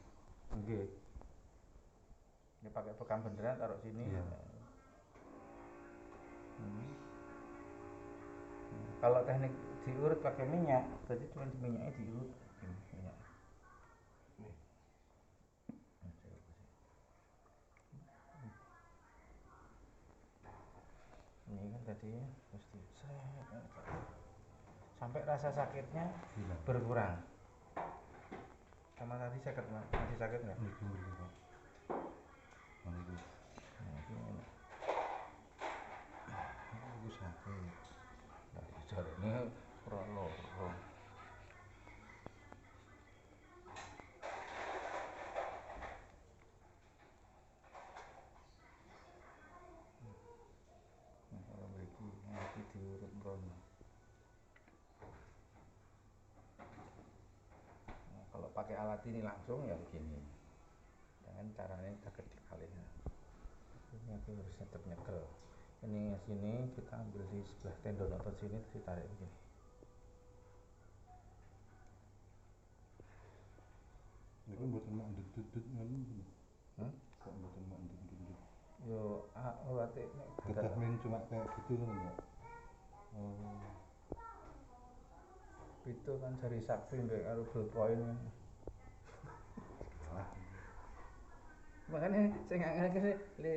Nggih. Ini pakai bekam beneran taruh sini.
Iya.
Kalau teknik diurut pakai minyak, berarti cuma minyaknya diurut minyak. tadi mesti sampai rasa sakitnya berkurang. Sama tadi sakit masih sakit nggak?
Iku sakit.
Nah, jarene ora loro. Kalau mriki diurut mrono. Nah, kalau pakai alat ini langsung ya begini. Dengan caranya deket kali ya. Ini aku harusnya tetap nyekel. Ini sini kita ambil di sebelah tendon otot sini ditarik begini.
Niku mboten mak ndut-ndut ngono. Kok mboten mak ndut-ndut.
Yo awate
Tetap main cuma kayak gitu kan ya.
itu kan dari sakti mbek karo ballpoint kan. Makanya saya nggak ngerti le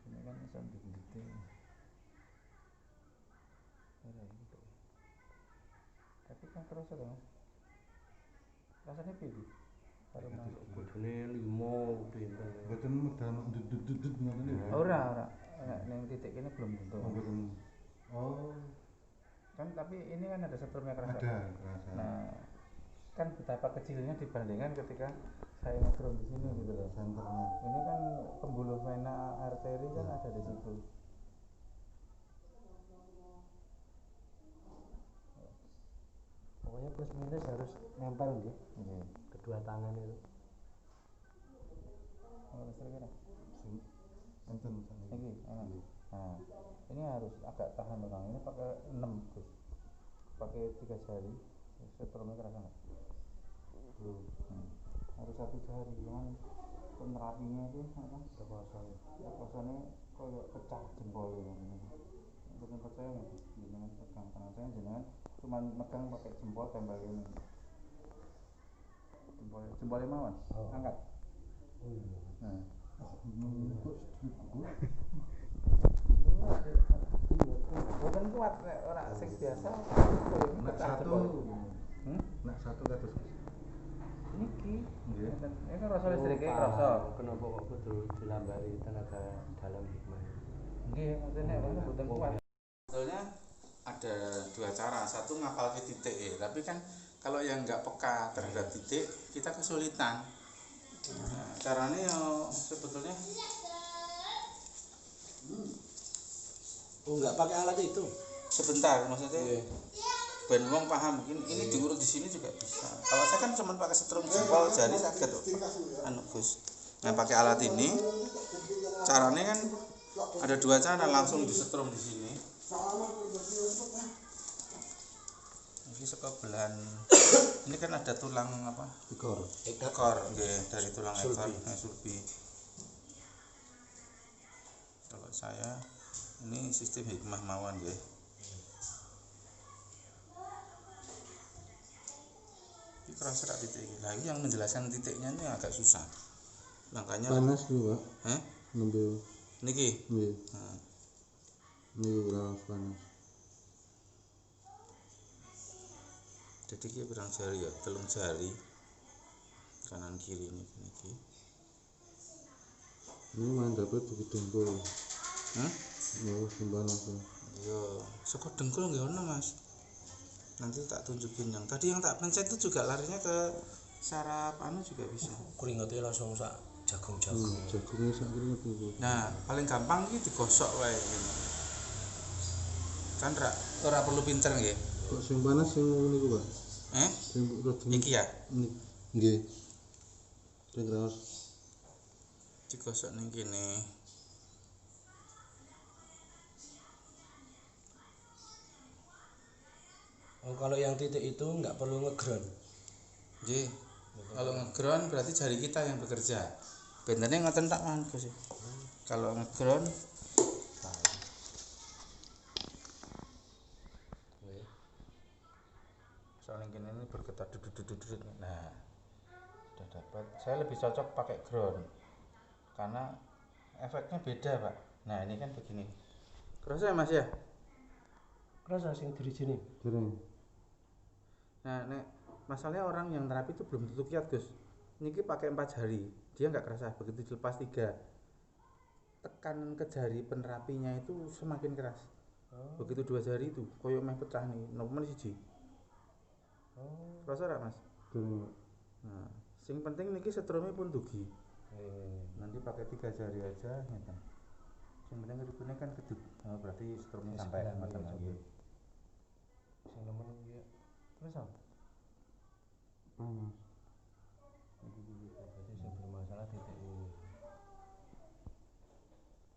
ini kan sambil gitu. Tapi kan terus ada mas. Rasanya piye? Karo masuk
Bodone 5 pinten.
Mboten medal ndut-ndut ngoten niku.
ora ning titik ini belum tentu.
Mboten. Oh,
Kan tapi ini kan ada setrumnya kerasa.
ada kerasa.
Nah, kan betapa kecilnya dibandingkan ketika saya ngegrond di sini gitu loh.
Senternya.
Ini kan pembuluh vena arteri kan ada di situ.
Pokoknya plus minus harus nempel nggih. Kedua tangan itu.
Oh, kira-kira.
Enten sakniki.
Ini, nah, ini harus agak tahan orang. Ini pakai 6 Gus. Pakai 3 jari. Setrumnya kerasa nggak? Harus 1 jari. Cuman penerapinya itu apa? Kosongnya kayak pecah jempol ini. Bukan percaya nggak? Jenengan pegang tangan saya, jenengan cuma megang pakai jempol tempel ini. Jempolnya mawon. Angkat. Nah. Bukan kuat orang sing biasa.
Nak satu. Nak satu kados.
Niki.
Nggih.
Ini kan rasa listrik kerasa.
Kenapa kok kudu dilambari tenaga dalam hikmah?
Nggih, maksudnya ono boten kuat. Sebetulnya ada 2 cara. Satu ngapal ke titik tapi kan kalau yang nggak peka terhadap titik kita kesulitan. Nah, caranya ya sebetulnya
Enggak pakai alat itu.
sebentar maksudnya ben wong paham mungkin ini diurut di sini juga bisa. Kalau saya kan cuma pakai setrum jempol jari sakit tuh anu Gus. Nah pakai alat ini caranya kan ada 2 cara, langsung disetrum di sini. Ini saka belahan ini kan ada tulang apa? Ekor nggih dari tulang ekor sulbi. Kalau saya ini sistem hikmah mawon nggih. Ini kerasa tak titik ini. Lagi yang menjelaskan titiknya ini agak susah. Makanya
Panas dulu, Pak. Nembe.
Niki.
Nggih. Niku ora panas.
Jadi ki pirang jari ya, 3 jari. Kanan kiri ini niki.
Ini mandapet begitu dengkul. Ya, sembah aku.
Iya, saka dengkul nggih ono, Mas. Nanti tak tunjukin yang tadi yang tak pencet itu juga larinya ke saraf anu juga bisa.
Keringetnya langsung sak jagung-jagung.
Jagungnya sak keringet niku.
Nah, paling gampang iki digosok wae ngene. Kan ora perlu pinter nggih.
Kok sing panas sing niku, Pak? Sing
Iki ya.
Nggih. Sing raos.
Digosok ning kene.
Oh, kalau yang titik itu nggak perlu ngeground.
Nggih. Kalau ngeground berarti jari kita yang bekerja. Bentennya ngoten tak kan Gus. Kalau ngeground soalnya yang ini bergetar duduk. Nah, udah dapat. Saya lebih cocok pakai ground karena efeknya beda, Pak. Nah, ini kan begini. Kerasa ya, Mas ya?
Kerasa sing dirijini.
Dereng.
Nah, masalahnya orang yang terapi itu belum tentu kiat, Gus. Niki pakai 4 jari, dia nggak kerasa. Begitu dilepas 3, tekanan ke jari penerapinya itu semakin keras. Begitu 2 jari itu, koyo meh pecah nih, nomor siji. Kerasa nggak, Mas?
Dereng.
Nah, sing penting niki setrumnya pun dugi. Nanti pakai 3 jari aja, gitu. Yang penting keriputnya kan kedip, berarti setrumnya sampai macam lagi.
Sing nemen iki. Kerasa?
Panas.
Berarti sing bermasalah titik ini.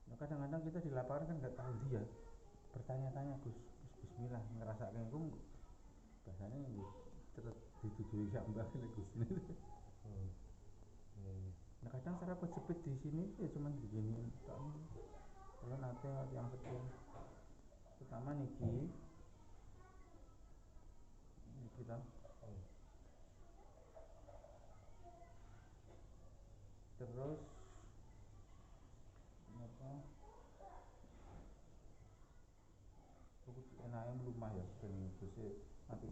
Nah, kadang-kadang kita di lapangan kan nggak tahu dia. Bertanya-tanya, Gus, bismillah, ngerasakan gue bahasanya ini tetap ditujui sambal ini, Gus. Nah, kadang cara kejepit di sini ya cuman begini. Kalau nanti yang kecil pertama niki kita terus apa enaknya melumah ya dan nanti